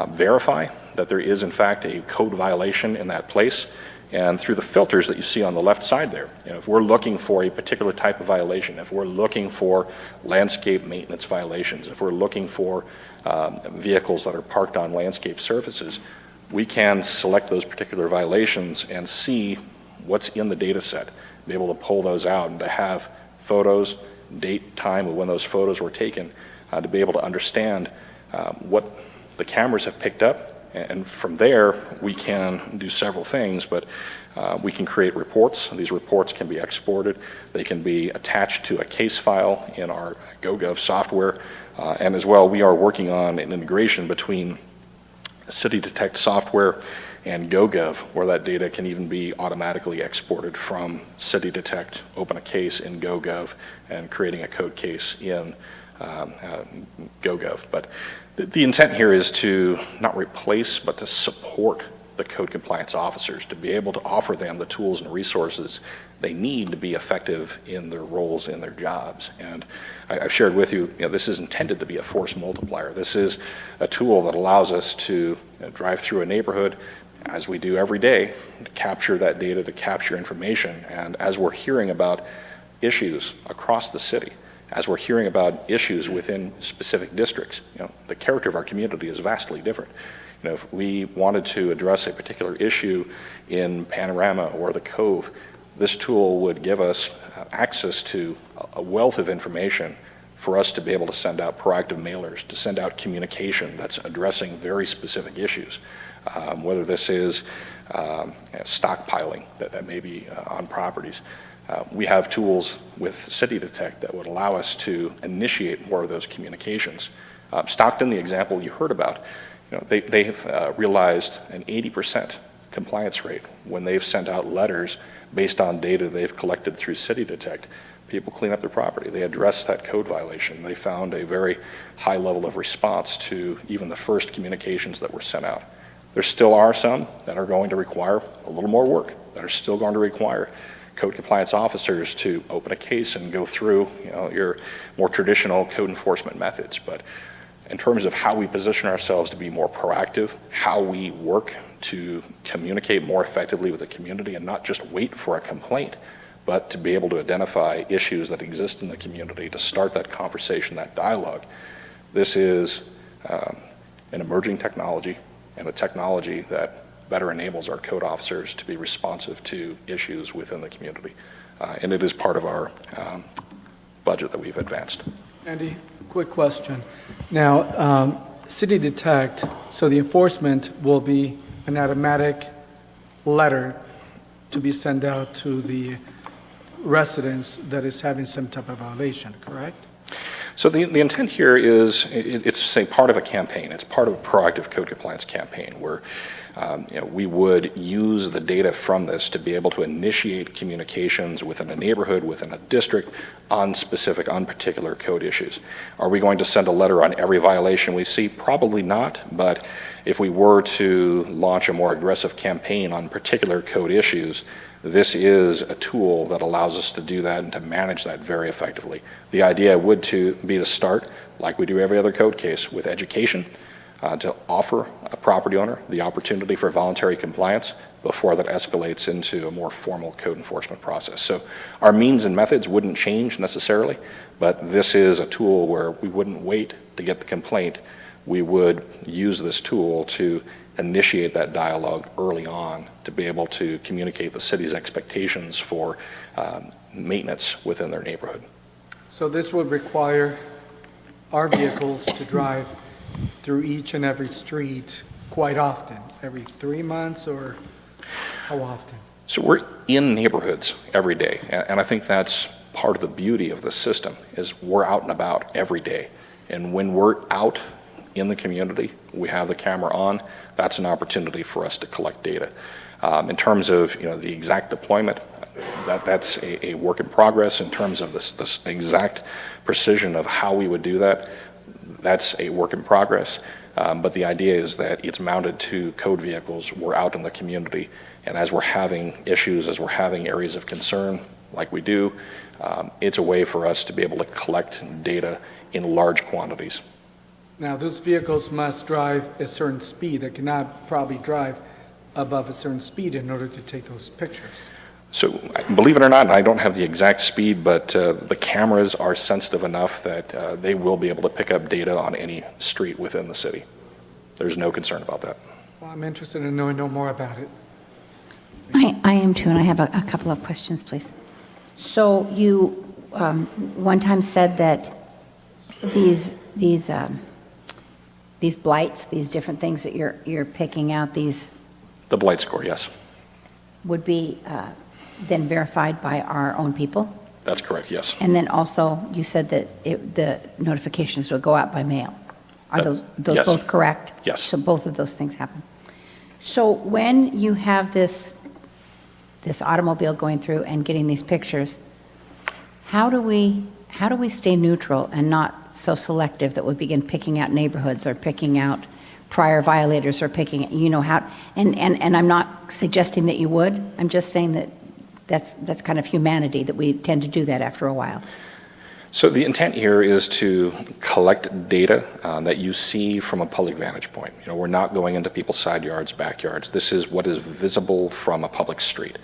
D: verify that there is in fact a code violation in that place. And through the filters that you see on the left side there, if we're looking for a particular type of violation, if we're looking for landscape maintenance violations, if we're looking for vehicles that are parked on landscape surfaces, we can select those particular violations and see what's in the data set, be able to pull those out and to have photos, date, time of when those photos were taken, to be able to understand what the cameras have picked up. And from there, we can do several things, but we can create reports. These reports can be exported. They can be attached to a case file in our GoGov software. And as well, we are working on an integration between City Detect software and GoGov, where that data can even be automatically exported from City Detect, open a case in GoGov, and creating a code case in GoGov. But the intent here is to not replace, but to support the code compliance officers, to be able to offer them the tools and resources they need to be effective in their roles in their jobs. And I've shared with you, this is intended to be a force multiplier. This is a tool that allows us to drive through a neighborhood, as we do every day, to capture that data, to capture information. And as we're hearing about issues across the city, as we're hearing about issues within specific districts, the character of our community is vastly different. If we wanted to address a particular issue in Panorama or the Cove, this tool would give us access to a wealth of information for us to be able to send out proactive mailers, to send out communication that's addressing very specific issues, whether this is stockpiling that may be on properties. We have tools with City Detect that would allow us to initiate more of those communications. Stockton, the example you heard about, they've realized an 80% compliance rate when they've sent out letters based on data they've collected through City Detect. People clean up their property. They address that code violation. They found a very high level of response to even the first communications that were sent out. There still are some that are going to require a little more work, that are still going to require code compliance officers to open a case and go through your more traditional code enforcement methods. But in terms of how we position ourselves to be more proactive, how we work to communicate more effectively with the community and not just wait for a complaint, but to be able to identify issues that exist in the community, to start that conversation, that dialogue. This is an emerging technology, and a technology that better enables our code officers to be responsive to issues within the community. And it is part of our budget that we've advanced.
J: Andy, quick question. Now, City Detect, so the enforcement will be an automatic letter to be sent out to the residents that is having some type of violation, correct?
D: So the intent here is, it's say part of a campaign. It's part of a proactive code compliance campaign where we would use the data from this to be able to initiate communications within a neighborhood, within a district, on particular code issues. Are we going to send a letter on every violation we see? Probably not, but if we were to launch a more aggressive campaign on particular code issues, this is a tool that allows us to do that and to manage that very effectively. The idea would be to start, like we do every other code case, with education, to offer a property owner the opportunity for voluntary compliance before that escalates into a more formal code enforcement process. So our means and methods wouldn't change necessarily, but this is a tool where we wouldn't wait to get the complaint. We would use this tool to initiate that dialogue early on to be able to communicate the city's expectations for maintenance within their neighborhood.
J: So this would require our vehicles to drive through each and every street quite often, every 3 months, or how often?
D: So we're in neighborhoods every day, and I think that's part of the beauty of the system is we're out and about every day. And when we're out in the community, we have the camera on, that's an opportunity for us to collect data. In terms of the exact deployment, that's a work in progress. In terms of this exact precision of how we would do that, that's a work in progress. But the idea is that it's mounted to code vehicles. We're out in the community, and as we're having issues, as we're having areas of concern, like we do, it's a way for us to be able to collect data in large quantities.
J: Now, those vehicles must drive a certain speed. They cannot probably drive above a certain speed in order to take those pictures.
D: So believe it or not, I don't have the exact speed, but the cameras are sensitive enough that they will be able to pick up data on any street within the city. There's no concern about that.
J: Well, I'm interested in knowing more about it.
A: I am too, and I have a couple of questions, please. So you one time said that these blights, these different things that you're picking out, these
D: The blight score, yes.
A: would be then verified by our own people?
D: That's correct, yes.
A: And then also, you said that the notifications will go out by mail. Are those
D: yes.
A: both correct?
D: Yes.
A: So both of those things happen. So when you have this automobile going through and getting these pictures, how do we stay neutral and not so selective that we begin picking out neighborhoods or picking out prior violators or picking, how, and I'm not suggesting that you would, I'm just saying that that's kind of humanity, that we tend to do that after a while.
D: So the intent here is to collect data that you see from a public vantage point. You know, we're not going into people's side yards, backyards. This is what is visible from a public street.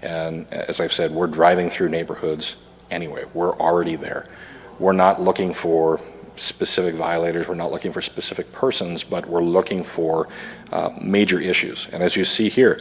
D: And as I've said, we're driving through neighborhoods anyway. We're already there. We're not looking for specific violators. We're not looking for specific persons, but we're looking for major issues. And as you see here,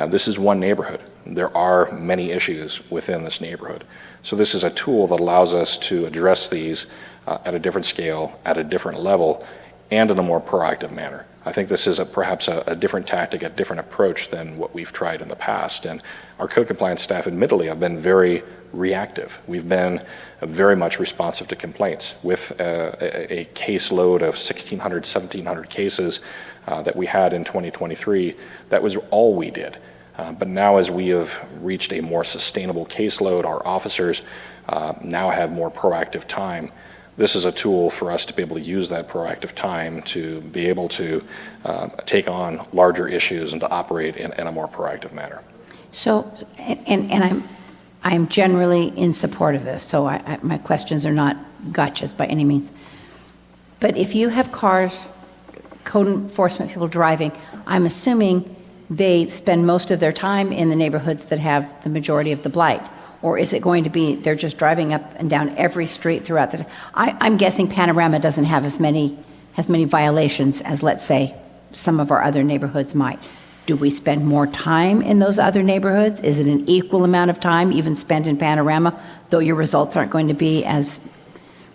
D: this is one neighborhood. There are many issues within this neighborhood. So this is a tool that allows us to address these at a different scale, at a different level, and in a more proactive manner. I think this is perhaps a different tactic, a different approach than what we've tried in the past. And our code compliance staff, admittedly, have been very reactive. We've been very much responsive to complaints. With a caseload of 1,600, 1,700 cases that we had in 2023, that was all we did. But now as we have reached a more sustainable caseload, our officers now have more proactive time. This is a tool for us to be able to use that proactive time to be able to take on larger issues and to operate in a more proactive manner.
A: So, and I'm generally in support of this, so my questions are not gotchas by any means. But if you have cars, code enforcement people driving, I'm assuming they spend most of their time in the neighborhoods that have the majority of the blight. Or is it going to be they're just driving up and down every street throughout the... I'm guessing Panorama doesn't have as many violations as, let's say, some of our other neighborhoods might. Do we spend more time in those other neighborhoods? Is it an equal amount of time even spent in Panorama, though your results aren't going to be as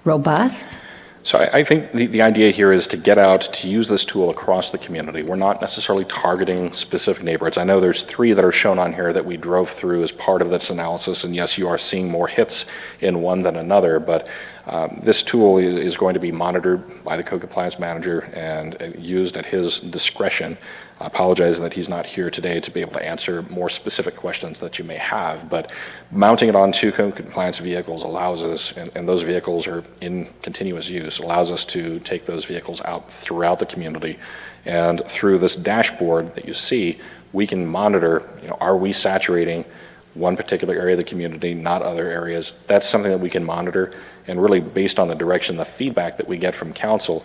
A: robust?
D: So I think the idea here is to get out, to use this tool across the community. We're not necessarily targeting specific neighborhoods. I know there's 3 that are shown on here that we drove through as part of this analysis, and yes, you are seeing more hits in one than another, but this tool is going to be monitored by the code compliance manager and used at his discretion. I apologize that he's not here today to be able to answer more specific questions that you may have, but mounting it on 2 code compliance vehicles allows us, and those vehicles are in continuous use, allows us to take those vehicles out throughout the community. And through this dashboard that you see, we can monitor, are we saturating one particular area of the community, not other areas? That's something that we can monitor, and really based on the direction, the feedback that we get from council,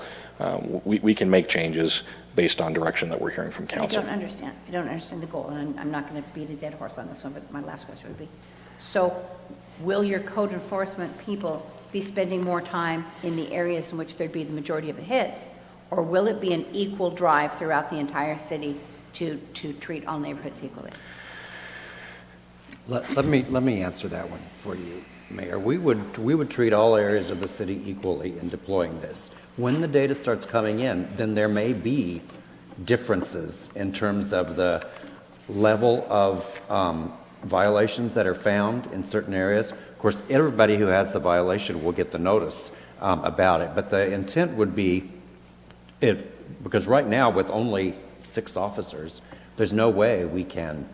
D: we can make changes based on direction that we're hearing from council.
A: I don't understand the goal, and I'm not going to beat a dead horse on this one, but my last question would be, so will your code enforcement people be spending more time in the areas in which there'd be the majority of the hits, or will it be an equal drive throughout the entire city to treat all neighborhoods equally?
C: Let me answer that one for you, Mayor. We would treat all areas of the city equally in deploying this. When the data starts coming in, then there may be differences in terms of the level of violations that are found in certain areas. Of course, everybody who has the violation will get the notice about it, but the intent would be, because right now with only 6 officers, there's no way we can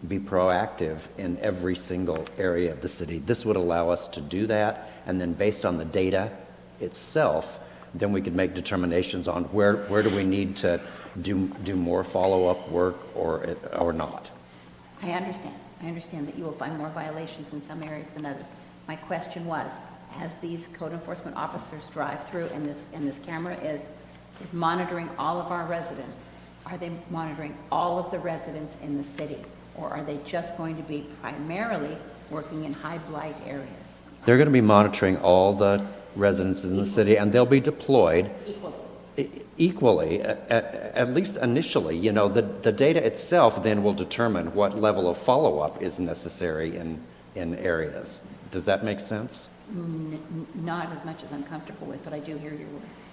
C: be proactive in every single area of the city. This would allow us to do that, and then based on the data itself, then we could make determinations on where do we need to do more follow-up work or not.
A: I understand that you will find more violations in some areas than others. My question was, as these code enforcement officers drive through and this camera is monitoring all of our residents, are they monitoring all of the residents in the city, or are they just going to be primarily working in high blight areas?
C: They're going to be monitoring all the residences in the city, and they'll be deployed equally, at least initially. The data itself then will determine what level of follow-up is necessary in areas. Does that make sense?
A: Not as much as I'm comfortable with, but I do hear your words.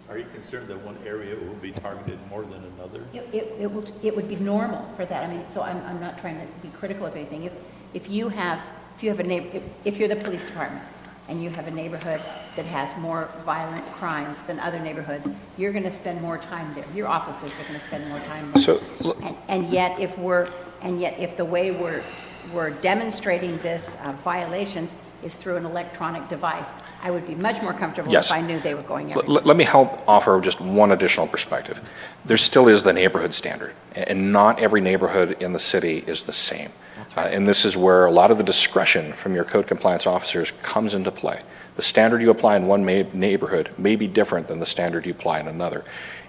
F: Are you concerned that one area will be targeted more than another?
A: It would be normal for that. I mean, so I'm not trying to be critical of anything. If you're the police department and you have a neighborhood that has more violent crimes than other neighborhoods, you're going to spend more time there. Your officers are going to spend more time there. And yet if the way we're demonstrating this violations, is through an electronic device. I would be much more comfortable
D: Yes.
A: if I knew they were going everywhere.
D: Let me help offer just one additional perspective. There still is the neighborhood standard, and not every neighborhood in the city is the same.
A: That's right.
D: And this is where a lot of the discretion from your code compliance officers comes into play. The standard you apply in one neighborhood may be different than the standard you apply in another.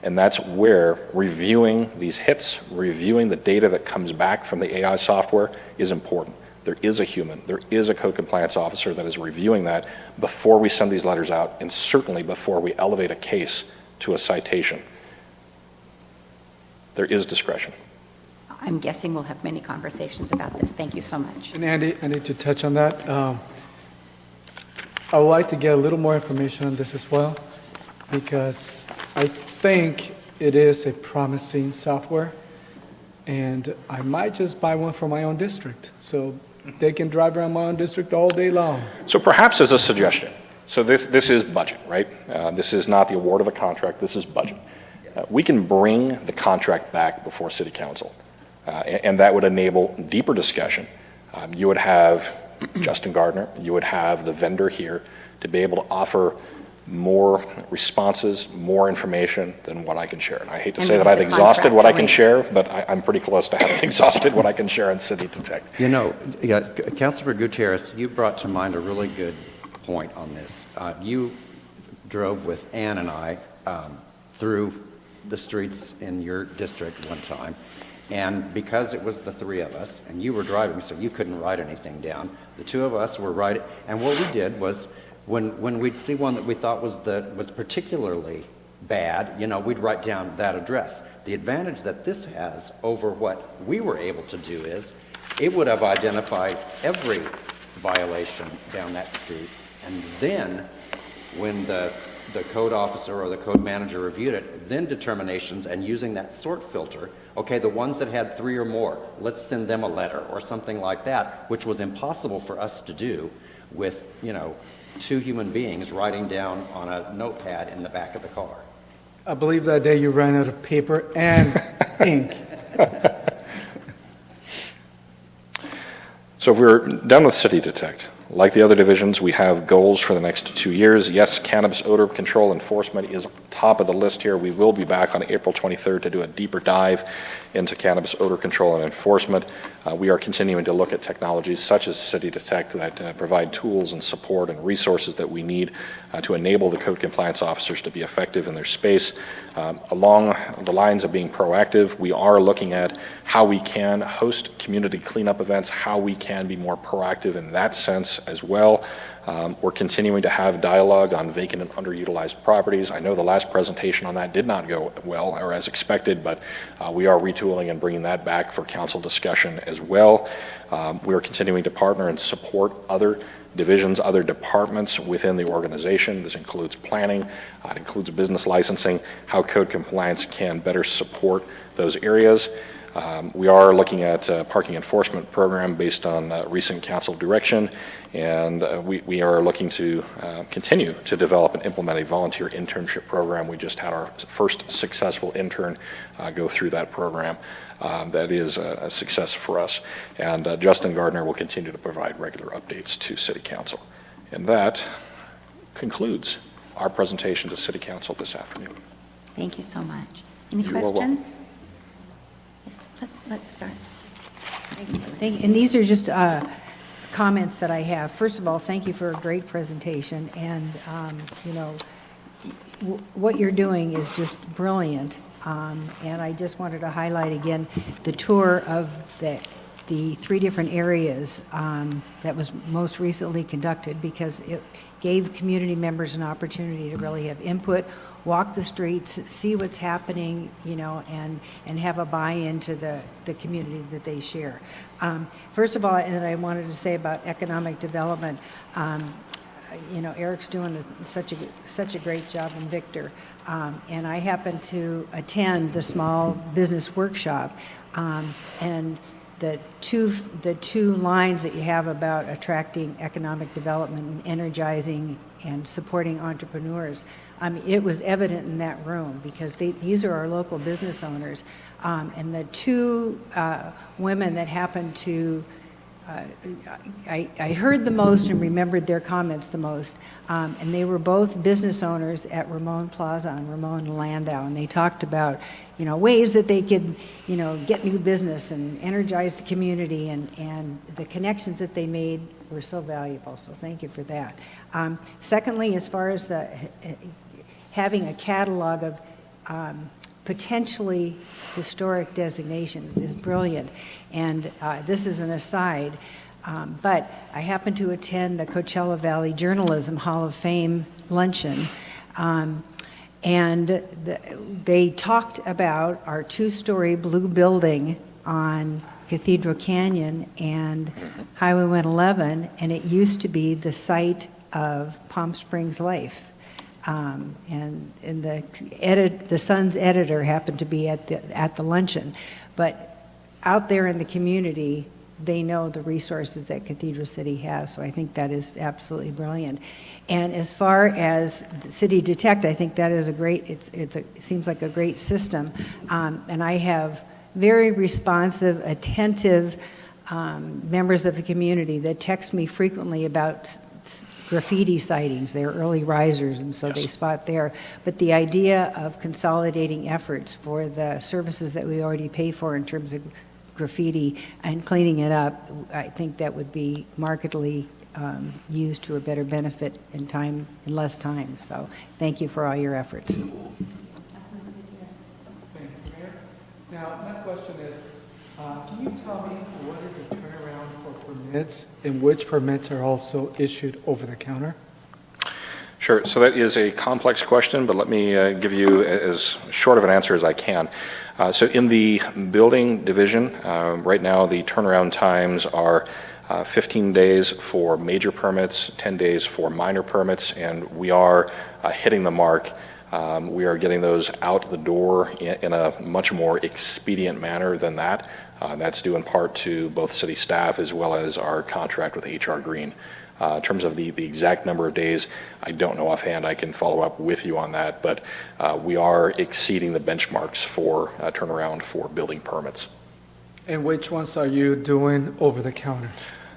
D: And that's where reviewing these hits, reviewing the data that comes back from the AI software is important. There is a human, there is a code compliance officer that is reviewing that before we send these letters out, and certainly before we elevate a case to a citation. There is discretion.
A: I'm guessing we'll have many conversations about this. Thank you so much.
J: And Andy, to touch on that, I would like to get a little more information on this as well, because I think it is a promising software, and I might just buy one for my own district, so they can drive around my own district all day long.
D: So perhaps as a suggestion, so this is budget, right? This is not the award of a contract, this is budget. We can bring the contract back before City Council, and that would enable deeper discussion. You would have Justin Gardner, you would have the vendor here to be able to offer more responses, more information than what I can share. And I hate to
A: And
D: say
A: we
D: that
A: have
D: I've
A: the
D: exhausted
A: contract
D: what I
A: to
D: can
A: read.
D: share, but I'm pretty close to having exhausted what I can share on City Detect.
C: You know, yeah, Councilor Gutierrez, you brought to mind a really good point on this. You drove with Ann and I through the streets in your district one time, and because it was the three of us, and you were driving, so you couldn't write anything down, the two of us were writing, and what we did was, when we'd see one that we thought was particularly bad, you know, we'd write down that address. The advantage that this has over what we were able to do is, it would have identified every violation down that street, and then when the code officer or the code manager reviewed it, then determinations, and using that sort filter, okay, the ones that had 3 or more, let's send them a letter or something like that, which was impossible for us to do with, you know, 2 human beings writing down on a notepad in the back of the car.
J: I believe that day you ran out of paper and ink.
D: So if we're done with City Detect, like the other divisions, we have goals for the next 2 years. Yes, cannabis odor control enforcement is top of the list here. We will be back on April 23rd to do a deeper dive into cannabis odor control and enforcement. We are continuing to look at technologies such as City Detect that provide tools and support and resources that we need to enable the code compliance officers to be effective in their space. Along the lines of being proactive, we are looking at how we can host community cleanup events, how we can be more proactive in that sense as well. We're continuing to have dialogue on vacant and underutilized properties. I know the last presentation on that did not go well or as expected, but we are retooling and bringing that back for council discussion as well. We are continuing to partner and support other divisions, other departments within the organization. This includes planning, it includes business licensing, how code compliance can better support those areas. We are looking at a parking enforcement program based on recent council direction, and we are looking to continue to develop and implement a volunteer internship program. We just had our first successful intern go through that program. That is a success for us, and Justin Gardner will continue to provide regular updates to City Council. And that concludes our presentation to City Council this afternoon.
A: Thank you so much. Any
D: You are welcome.
A: questions? Yes, let's start.
E: And these are just comments that I have. First of all, thank you for a great presentation, and, you know, what you're doing is just brilliant. And I just wanted to highlight again the tour of the 3 different areas that was most recently conducted, because it gave community members an opportunity to really have input, walk the streets, see what's happening, you know, and have a buy-in to the community that they share. First of all, and I wanted to say about economic development, you know, Eric's doing such a great job, and Victor. And I happened to attend the small business workshop, and the two lines that you have about attracting economic development and energizing and supporting entrepreneurs, it was evident in that room, because these are our local business owners. And the 2 women that happened to I heard the most and remembered their comments the most. And they were both business owners at Ramon Plaza on Ramon and Landau. And they talked about, ways that they could, get new business and energize the community. And the connections that they made were so valuable. So thank you for that. Secondly, as far as having a catalog of potentially historic designations is brilliant. And this is an aside, but I happened to attend the Coachella Valley Journalism Hall of Fame luncheon, and they talked about our two-story blue building on Cathedral Canyon and Highway 111, and it used to be the site of Palm Springs Life. And the Sun's editor happened to be at the luncheon, but out there in the community, they know the resources that Cathedral City has. So I think that is absolutely brilliant. And as far as City Detect, I think that is it seems like a great system. And I have very responsive, attentive members of the community that text me frequently about graffiti sightings. They're early risers, and so they spot there. But the idea of consolidating efforts for the services that we already pay for in terms of graffiti and cleaning it up, I think that would be markedly used to a better benefit in less time. So thank you for all your efforts.
J: Thank you, Mayor. Now, my question is, can you tell me what is the turnaround for permits and which permits are also issued over the counter?
D: Sure. So that is a complex question, but let me give you as short of an answer as I can. So in the building division, right now the turnaround times are 15 days for major permits, 10 days for minor permits, and we are hitting the mark. We are getting those out the door in a much more expedient manner than that. That's due in part to both city staff as well as our contract with HR Green. In terms of the exact number of days, I don't know offhand. I can follow up with you on that, but we are exceeding the benchmarks for turnaround for building permits.
J: And which ones are you doing over the counter?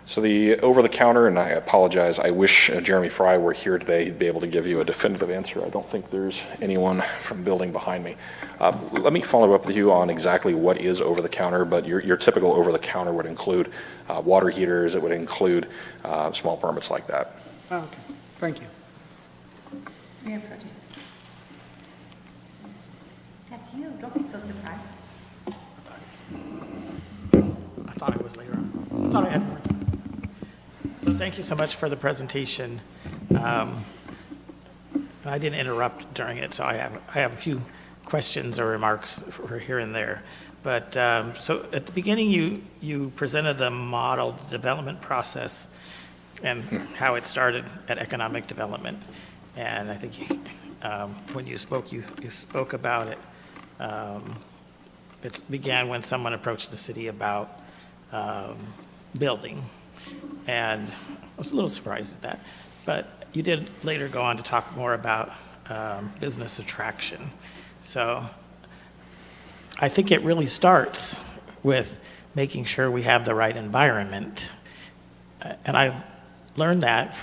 D: So the over-the-counter, and I apologize, I wish Jeremy Fry were here today. He'd be able to give you a definitive answer. I don't think there's anyone from building behind me. Let me follow up with you on exactly what is over-the-counter, but your typical over-the-counter would include water heaters. It would include small permits like that.
J: Oh, okay, thank you.
A: Mayor Pro Tem. That's you. Don't be so surprised.
K: I thought I was later on. I thought I had more time. So thank you so much for the presentation. I didn't interrupt during it, so I have a few questions or remarks for here and there. But so at the beginning, you presented the model development process and how it started at economic development. And I think when you spoke about it. It began when someone approached the city about building, and I was a little surprised at that. But you did later go on to talk more about business attraction. So I think it really starts with making sure we have the right environment. And I learned that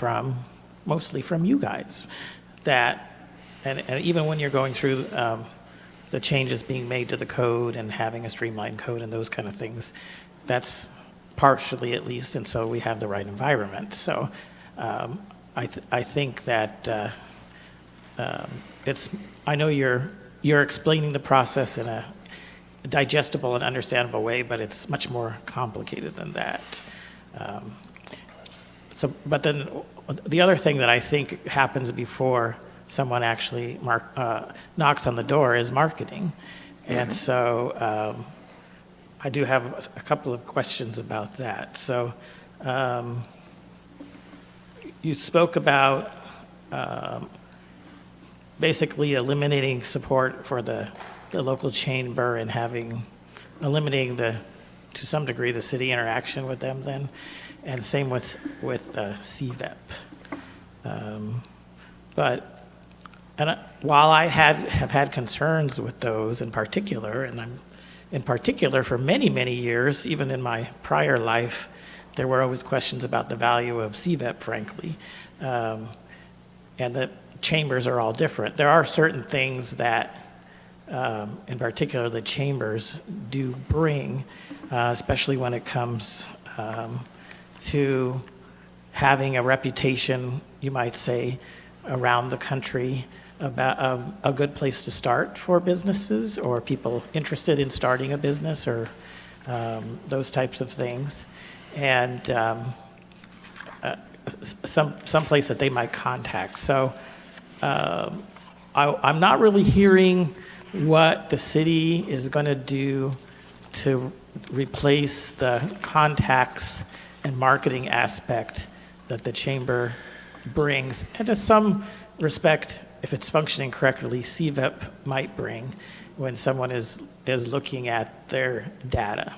K: mostly from you guys, that, and even when you're going through the changes being made to the code and having a streamlined code and those kind of things, that's partially at least, and so we have the right environment. So I think that I know you're explaining the process in a digestible and understandable way, but it's much more complicated than that. But then the other thing that I think happens before someone actually knocks on the door is marketing. And so I do have a couple of questions about that. So you spoke about basically eliminating support for the local chamber and eliminating to some degree, the city interaction with them then, and same with CVEP. While I have had concerns with those in particular, and I'm in particular for many, many years, even in my prior life, there were always questions about the value of CVEP, frankly, and the chambers are all different. There are certain things that, in particular, the chambers do bring, especially when it comes to having a reputation, you might say, around the country of a good place to start for businesses or people interested in starting a business or those types of things, and some place that they might contact. So I'm not really hearing what the city is going to do to replace the contacts and marketing aspect that the chamber brings, and to some respect, if it's functioning correctly, CVEP might bring when someone is looking at their data.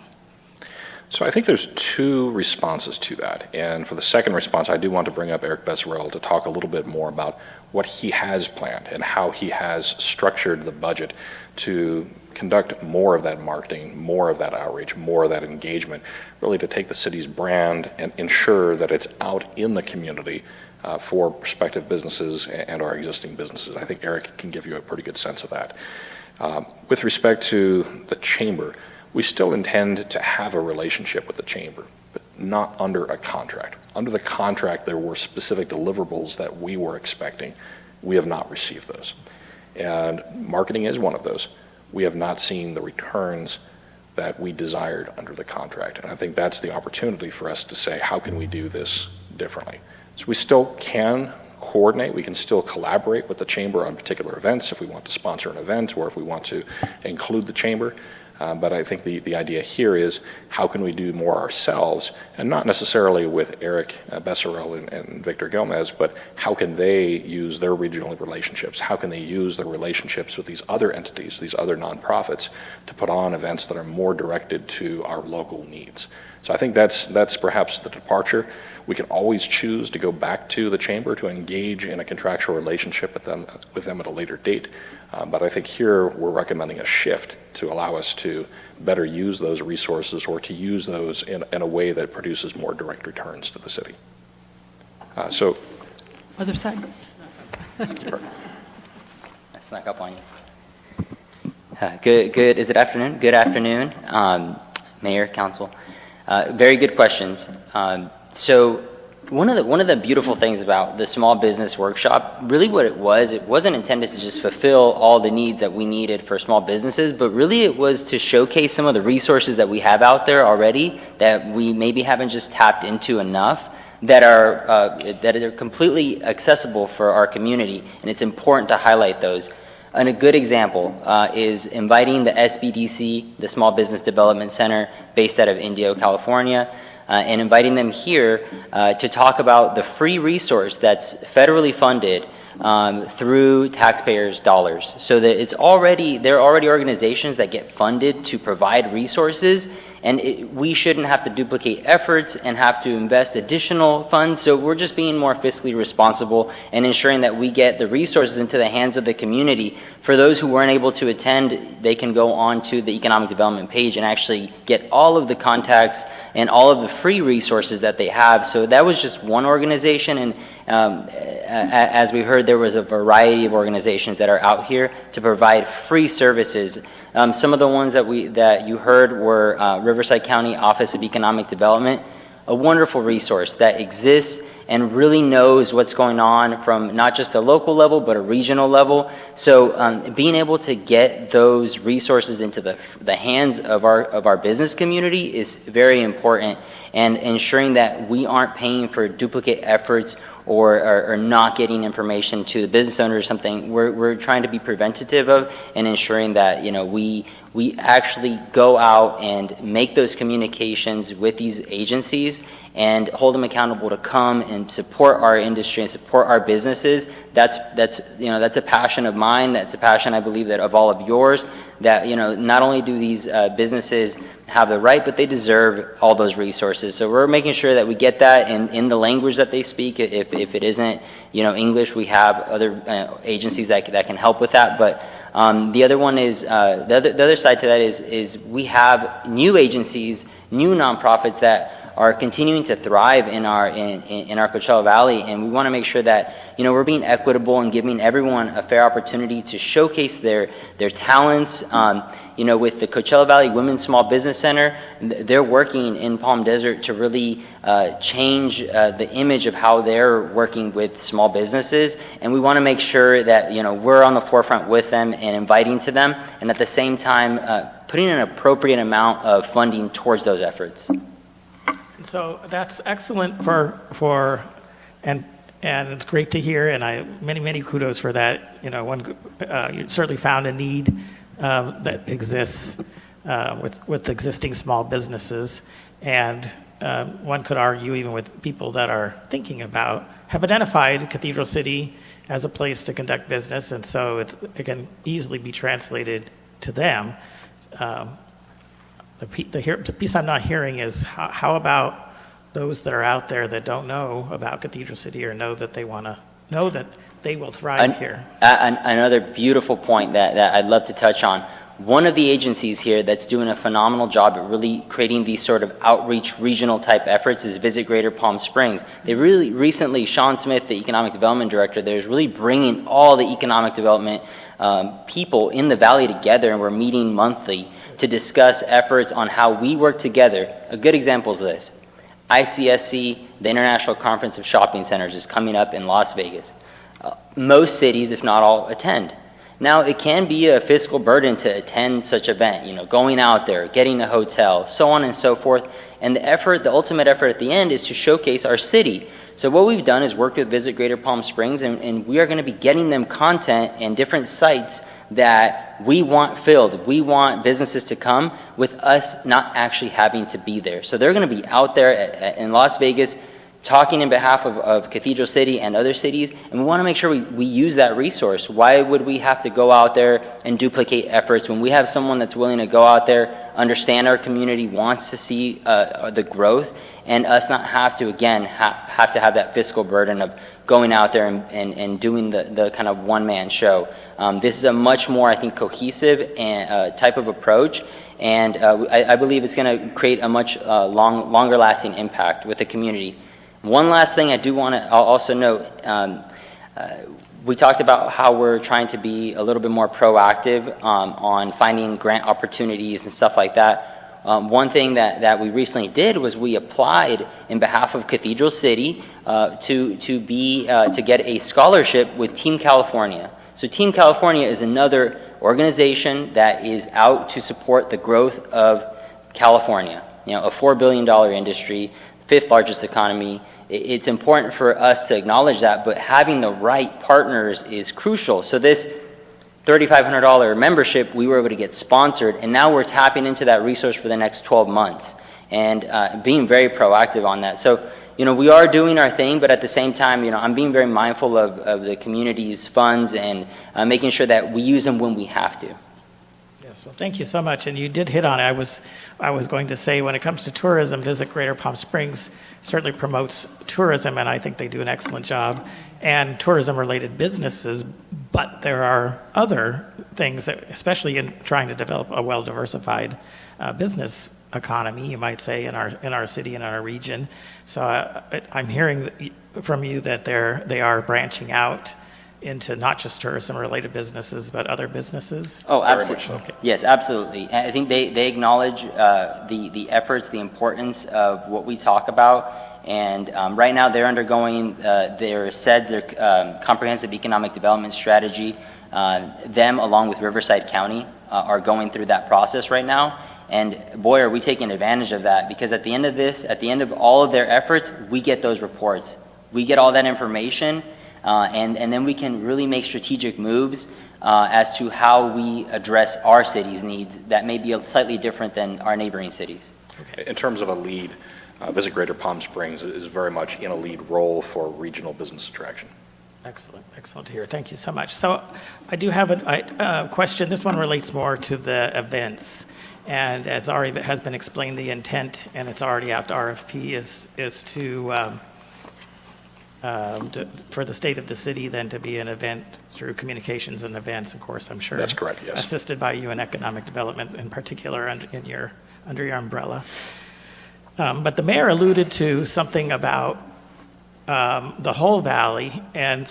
D: So I think there's two responses to that. And for the second response, I do want to bring up Eric Becerril to talk a little bit more about what he has planned and how he has structured the budget to conduct more of that marketing, more of that outreach, more of that engagement, really to take the city's brand and ensure that it's out in the community for prospective businesses and our existing businesses. I think Eric can give you a pretty good sense of that. With respect to the chamber, we still intend to have a relationship with the chamber, but not under a contract. Under the contract, there were specific deliverables that we were expecting. We have not received those. And marketing is one of those. We have not seen the returns that we desired under the contract. And I think that's the opportunity for us to say, how can we do this differently? So we still can coordinate, we can still collaborate with the chamber on particular events if we want to sponsor an event or if we want to include the chamber. But I think the idea here is how can we do more ourselves, and not necessarily with Eric Becerril and Victor Gomez, but how can they use their regional relationships? How can they use their relationships with these other entities, these other nonprofits, to put on events that are more directed to our local needs? So I think that's perhaps the departure. We can always choose to go back to the chamber to engage in a contractual relationship with them at a later date. But I think here we're recommending a shift to allow us to better use those resources or to use those in a way that produces more direct returns to the city. So,
L: Other side.
D: thank you.
M: I snuck up on you. Good. Is it afternoon? Good afternoon, Mayor, Council. Very good questions. So one of the beautiful things about the small business workshop, really what it wasn't intended to just fulfill all the needs that we needed for small businesses, but really it was to showcase some of the resources that we have out there already that we maybe haven't just tapped into enough, that are completely accessible for our community, and it's important to highlight those. And a good example is inviting the SBDC, the Small Business Development Center based out of Indio, California, and inviting them here to talk about the free resource that's federally funded through taxpayers' dollars. So that there are already organizations that get funded to provide resources, and we shouldn't have to duplicate efforts and have to invest additional funds. So we're just being more fiscally responsible and ensuring that we get the resources into the hands of the community. For those who weren't able to attend, they can go on to the economic development page and actually get all of the contacts and all of the free resources that they have. So that was just one organization, and as we heard, there was a variety of organizations that are out here to provide free services. Some of the ones that you heard were Riverside County Office of Economic Development, a wonderful resource that exists and really knows what's going on from not just a local level but a regional level. So being able to get those resources into the hands of our business community is very important, and ensuring that we aren't paying for duplicate efforts or not getting information to the business owner or something. We're trying to be preventative of and ensuring that we actually go out and make those communications with these agencies and hold them accountable to come and support our industry and support our businesses. That's a passion of mine. That's a passion, I believe, that of all of yours. That not only do these businesses have the right, but they deserve all those resources. So we're making sure that we get that in the language that they speak. If it isn't English, we have other agencies that can help with that. But the other one is the other side to that is we have new agencies, new nonprofits that are continuing to thrive in our Coachella Valley, and we want to make sure that, we're being equitable and giving everyone a fair opportunity to showcase their talents. With the Coachella Valley Women's Small Business Center, they're working in Palm Desert to really change the image of how they're working with small businesses, and we want to make sure that we're on the forefront with them and inviting to them, and at the same time putting an appropriate amount of funding towards those efforts.
K: So that's excellent and it's great to hear, and many kudos for that. You certainly found a need that exists with existing small businesses, and one could argue even with people that are thinking about, have identified Cathedral City as a place to conduct business, and so it can easily be translated to them. The piece I'm not hearing is how about those that are out there that don't know about Cathedral City or know that they want to know that they will thrive here?
M: Another beautiful point that I'd love to touch on. One of the agencies here that's doing a phenomenal job at really creating these sort of outreach regional type efforts is Visit Greater Palm Springs. They really recently, Sean Smith, the Economic Development Director there, is really bringing all the economic development people in the valley together, and we're meeting monthly to discuss efforts on how we work together. A good example is this. ICSC, the International Conference of Shopping Centers, is coming up in Las Vegas. Most cities, if not all, attend. Now, it can be a fiscal burden to attend such event, going out there, getting a hotel, so on and so forth. And the ultimate effort at the end is to showcase our city. So what we've done is worked with Visit Greater Palm Springs, and we are going to be getting them content and different sites that we want filled. We want businesses to come with us not actually having to be there. So they're going to be out there in Las Vegas talking in behalf of Cathedral City and other cities, and we want to make sure we use that resource. Why would we have to go out there and duplicate efforts when we have someone that's willing to go out there, understand our community, wants to see the growth, and us not have to, again, have to have that fiscal burden of going out there and doing the kind of one-man show. This is a much more, I think, cohesive and type of approach, and I believe it's going to create a much longer-lasting impact with the community. One last thing I do want to also note, we talked about how we're trying to be a little bit more proactive on finding grant opportunities and stuff like that. One thing that we recently did was we applied in behalf of Cathedral City to get a scholarship with Team California. So Team California is another organization that is out to support the growth of California, a $4 billion industry, fifth largest economy. It's important for us to acknowledge that, but having the right partners is crucial. So this $3,500 membership, we were able to get sponsored, and now we're tapping into that resource for the next 12 months and being very proactive on that. So, we are doing our thing, but at the same time, I'm being very mindful of the community's funds and making sure that we use them when we have to.
K: Yes, well, thank you so much, and you did hit on it. I was going to say, when it comes to tourism, Visit Greater Palm Springs certainly promotes tourism, and I think they do an excellent job, and tourism-related businesses, but there are other things, that, especially in trying to develop a well-diversified business economy, you might say, in our city and our region. So I'm hearing from you that they are branching out into not just tourism-related businesses, but other businesses?
M: Oh, absolutely. Okay. Yes, absolutely. I think they acknowledge the efforts, the importance of what we talk about, and right now they're undergoing their CEDS, their Comprehensive Economic Development Strategy. Them, along with Riverside County, are going through that process right now. And boy, are we taking advantage of that, because at the end of this, at the end of all of their efforts, we get those reports. We get all that information, and then we can really make strategic moves as to how we address our city's needs that may be slightly different than our neighboring cities.
D: Okay. In terms of a lead, Visit Greater Palm Springs is very much in a lead role for regional business attraction.
K: Excellent, excellent to hear. Thank you so much. So I do have a question. This one relates more to the events. And as already has been explained, the intent, and it's already out to RFP, is to for the state of the city then to be an event through communications and events, of course, I'm sure.
D: That's correct, yes.
K: Assisted by you in economic development in particular under your umbrella. But the mayor alluded to something about the whole valley, and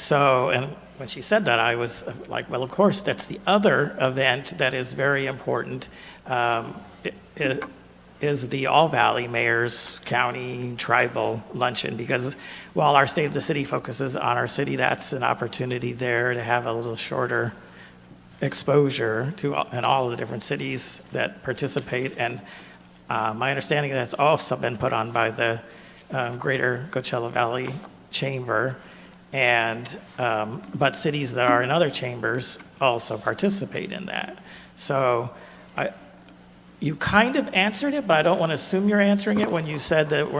K: when she said that, I was like, well, of course, that's the other event that is very important, is the All Valley Mayor's County Tribal Luncheon, because while our State of the City focuses on our city, that's an opportunity there to have a little shorter exposure to in all of the different cities that participate. And my understanding that's also been put on by the Greater Coachella Valley Chamber, and but cities that are in other chambers also participate in that. So you kind of answered it, but I don't want to assume you're answering it when you said that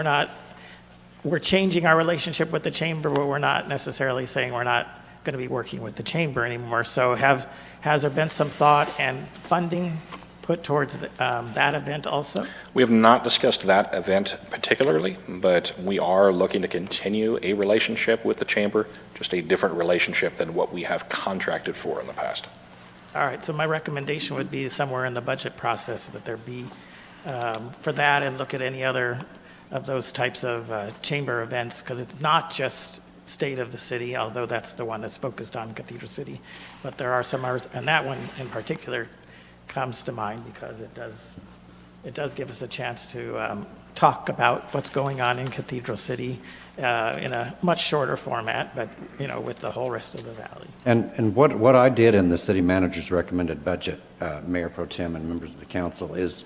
K: we're changing our relationship with the chamber, but we're not necessarily saying we're not going to be working with the chamber anymore. So has there been some thought and funding put towards that event also?
D: We have not discussed that event particularly, but we are looking to continue a relationship with the chamber, just a different relationship than what we have contracted for in the past.
K: All right, so my recommendation would be somewhere in the budget process that there be for that, and look at any other of those types of chamber events, because it's not just State of the City, although that's the one that's focused on Cathedral City, but there are some others, and that one in particular comes to mind because it does give us a chance to talk about what's going on in Cathedral City in a much shorter format, but with the whole rest of the valley.
C: And what I did in the city manager's recommended budget, Mayor Pro Tem and members of the council, is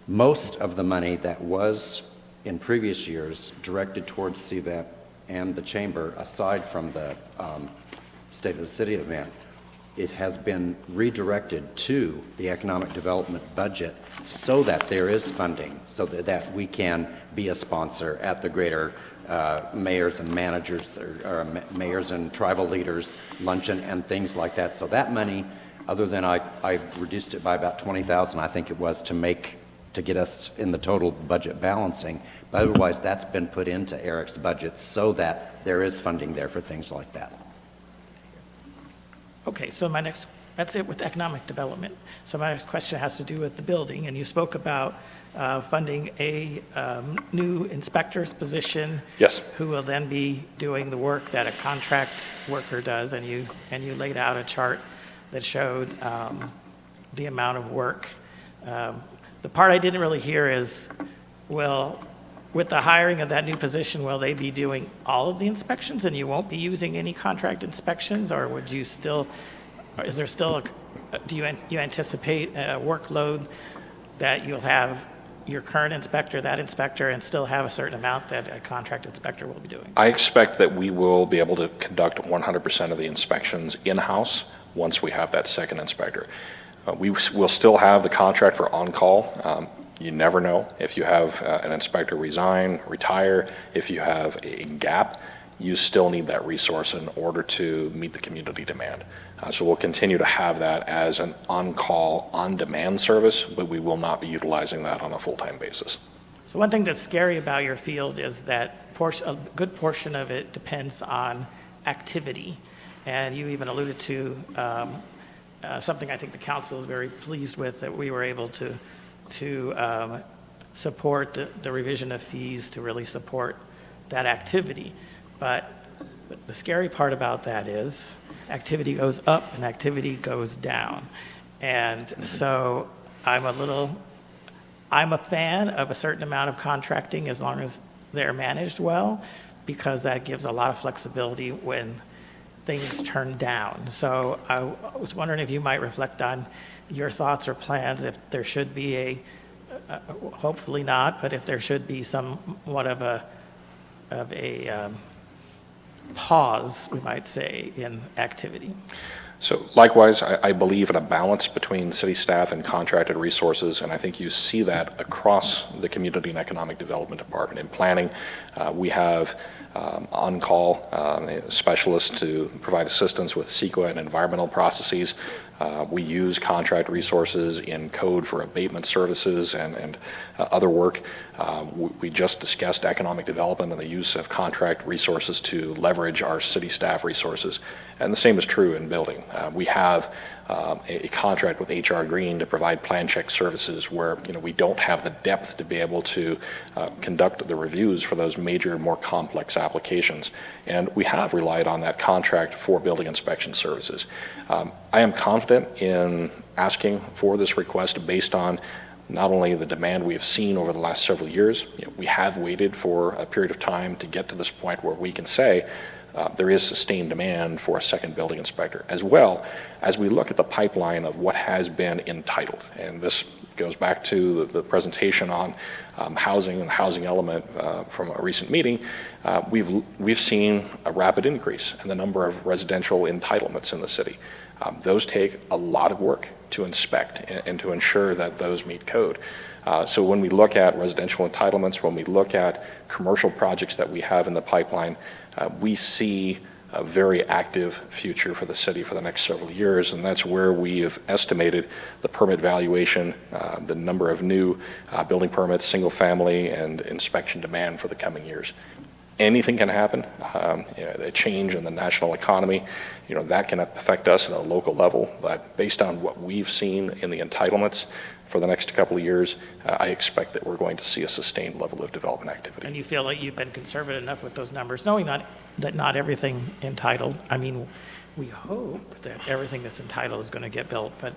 C: most of the money that was in previous years directed towards CVEP and the chamber, aside from the State of the City event, it has been redirected to the economic development budget so that there is funding, so that we can be a sponsor at the greater mayors and managers or mayors and tribal leaders luncheon and things like that. So that money, other than I reduced it by about 20,000, I think it was, to get us in the total budget balancing, but otherwise that's been put into Eric's budget so that there is funding there for things like that.
K: Okay, so that's it with economic development. So my next question has to do with the building, and you spoke about funding a new inspector's position.
D: Yes.
K: Who will then be doing the work that a contract worker does, and you laid out a chart that showed the amount of work. The part I didn't really hear is, well, with the hiring of that new position, will they be doing all of the inspections and you won't be using any contract inspections, or would you still, is there still, do you anticipate a workload that you'll have your current inspector, that inspector, and still have a certain amount that a contract inspector will be doing?
D: I expect that we will be able to conduct 100% of the inspections in-house once we have that second inspector. We will still have the contract for on-call. You never know if you have an inspector resign, retire, if you have a gap, you still need that resource in order to meet the community demand. So we'll continue to have that as an on-call, on-demand service, but we will not be utilizing that on a full-time basis.
K: So one thing that's scary about your field is that a good portion of it depends on activity. And you even alluded to something I think the council is very pleased with, that we were able to support the revision of fees to really support that activity. But the scary part about that is activity goes up and activity goes down. And so I'm a fan of a certain amount of contracting as long as they're managed well, because that gives a lot of flexibility when things turn down. So I was wondering if you might reflect on your thoughts or plans, if there should be hopefully not, but if there should be somewhat of a pause, we might say, in activity.
D: So likewise, I believe in a balance between city staff and contracted resources, and I think you see that across the Community and Economic Development Department. In planning, we have on-call specialists to provide assistance with CEQA and environmental processes. We use contract resources in code for abatement services and other work. We just discussed economic development and the use of contract resources to leverage our city staff resources. And the same is true in building. We have a contract with HR Green to provide plan check services where we don't have the depth to be able to conduct the reviews for those major, more complex applications. And we have relied on that contract for building inspection services. I am confident in asking for this request based on not only the demand we have seen over the last several years. We have waited for a period of time to get to this point where we can say there is sustained demand for a second building inspector, as well as we look at the pipeline of what has been entitled. And this goes back to the presentation on housing and the housing element from a recent meeting. We've seen a rapid increase in the number of residential entitlements in the city. Those take a lot of work to inspect and to ensure that those meet code. So when we look at residential entitlements, when we look at commercial projects that we have in the pipeline, we see a very active future for the city for the next several years, and that's where we have estimated the permit valuation, the number of new building permits, single family, and inspection demand for the coming years. Anything can happen. A change in the national economy, that can affect us at a local level, but based on what we've seen in the entitlements for the next couple of years, I expect that we're going to see a sustained level of development activity.
K: And you feel like you've been conservative enough with those numbers, knowing that not everything entitled, I mean, we hope that everything that's entitled is going to get built, but,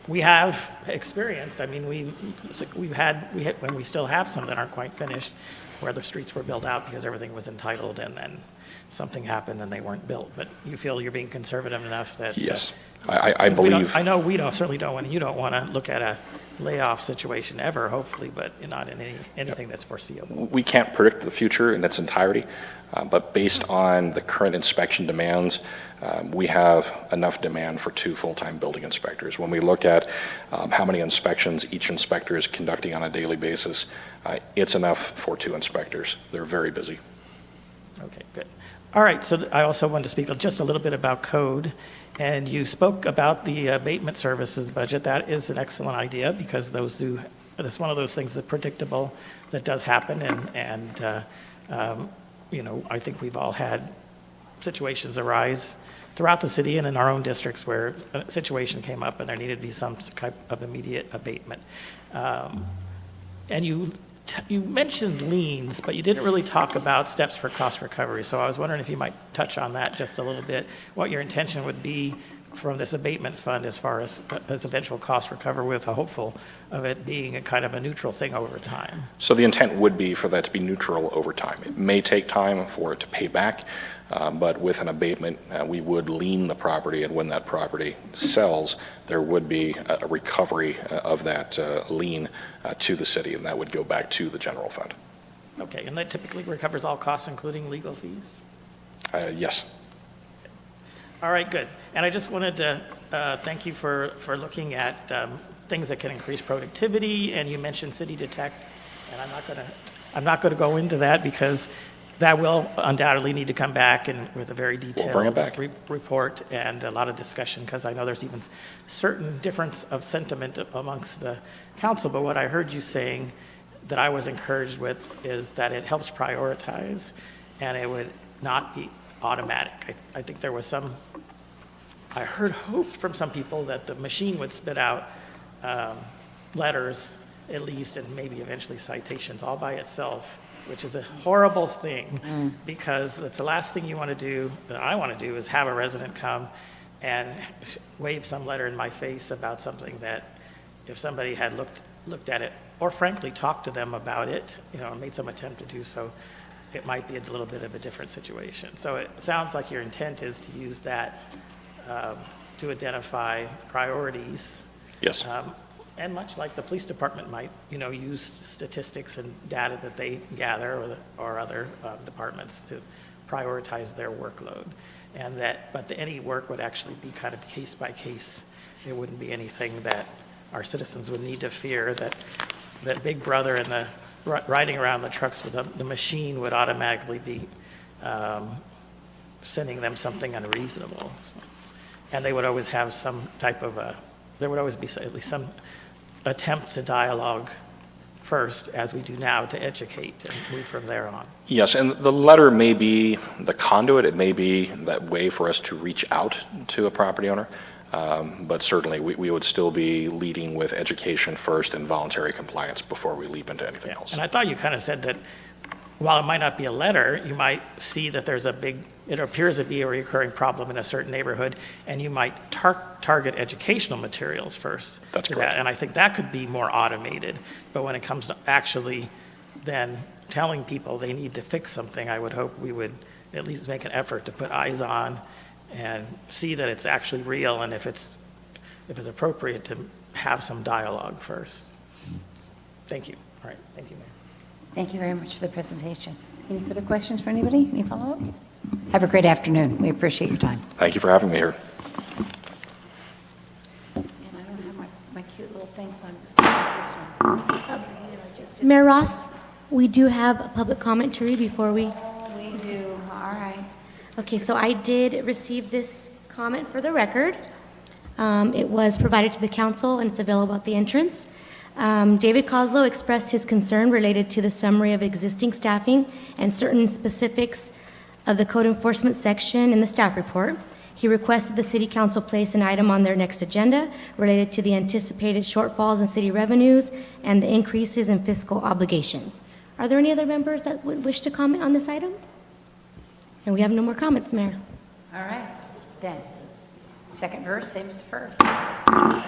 K: we have experienced, I mean, we've had, when we still have some that aren't quite finished, where the streets were built out because everything was entitled and then something happened and they weren't built. But you feel you're being conservative enough that...
D: Yes, I believe...
K: I know we certainly don't want, you don't want to look at a layoff situation ever, hopefully, but not in anything that's foreseeable.
D: We can't predict the future in its entirety, but based on the current inspection demands, we have enough demand for 2 full-time building inspectors. When we look at how many inspections each inspector is conducting on a daily basis, it's enough for 2 inspectors. They're very busy.
K: Okay, good. All right, so I also wanted to speak just a little bit about code, and you spoke about the abatement services budget. That is an excellent idea because it's one of those things that's predictable, that does happen, and I think we've all had situations arise throughout the city and in our own districts where a situation came up and there needed to be some type of immediate abatement. And you mentioned liens, but you didn't really talk about steps for cost recovery. So I was wondering if you might touch on that just a little bit, what your intention would be from this abatement fund as far as eventual cost recovery, with a hopeful of it being a kind of a neutral thing over time.
D: So the intent would be for that to be neutral over time. It may take time for it to pay back, but with an abatement, we would lien the property, and when that property sells, there would be a recovery of that lien to the city, and that would go back to the general fund.
K: Okay, and that typically recovers all costs, including legal fees?
D: Yes.
K: All right, good. And I just wanted to thank you for looking at things that can increase productivity, and you mentioned City Detect, and I'm not going to go into that because that will undoubtedly need to come back and with a very detailed
D: bring it back.
K: report and a lot of discussion, because I know there's even certain difference of sentiment amongst the council. But what I heard you saying that I was encouraged with is that it helps prioritize, and it would not be automatic. I think there was I heard hope from some people that the machine would spit out letters at least, and maybe eventually citations all by itself, which is a horrible thing because that's the last thing you want to do, that I want to do, is have a resident come and wave some letter in my face about something that if somebody had looked at it, or frankly talked to them about it, made some attempt to do so, it might be a little bit of a different situation. So it sounds like your intent is to use that to identify priorities.
D: Yes.
K: And much like the police department might, use statistics and data that they gather, or other departments, to prioritize their workload. But any work would actually be kind of case by case. It wouldn't be anything that our citizens would need to fear, that Big Brother and the riding around the trucks with the machine would automatically be sending them something unreasonable. And they would always have some type of there would always be at least some attempt to dialogue first, as we do now, to educate and move from there on.
D: Yes, and the letter may be the conduit, it may be that way for us to reach out to a property owner, but certainly we would still be leading with education first and voluntary compliance before we leap into anything else.
K: And I thought you kind of said that while it might not be a letter, you might see that it appears to be a recurring problem in a certain neighborhood, and you might target educational materials first.
D: That's
K: to
D: correct.
K: that. And I think that could be more automated. But when it comes to actually then telling people they need to fix something, I would hope we would at least make an effort to put eyes on and see that it's actually real, and if it's appropriate to have some dialogue first. Thank you. All right, thank you, Mayor.
A: Thank you very much for the presentation. Any further questions for anybody? Any follow-ups? Have a great afternoon. We appreciate your time.
D: Thank you for having me here.
A: And I don't have my cute little thing, so I'm just going to use this one.
B: Mayor Ross, we do have a public comment to read before we...
A: We do. All right.
B: Okay, so I did receive this comment for the record. It was provided to the council, and it's available at the entrance. David Coslow expressed his concern related to the summary of existing staffing and certain specifics of the code enforcement section in the staff report. He requested the city council place an item on their next agenda related to the anticipated shortfalls in city revenues and the increases in fiscal obligations. Are there any other members that would wish to comment on this item? And we have no more comments, Mayor.
A: All right. Then, second verse, same as the first. Thanks.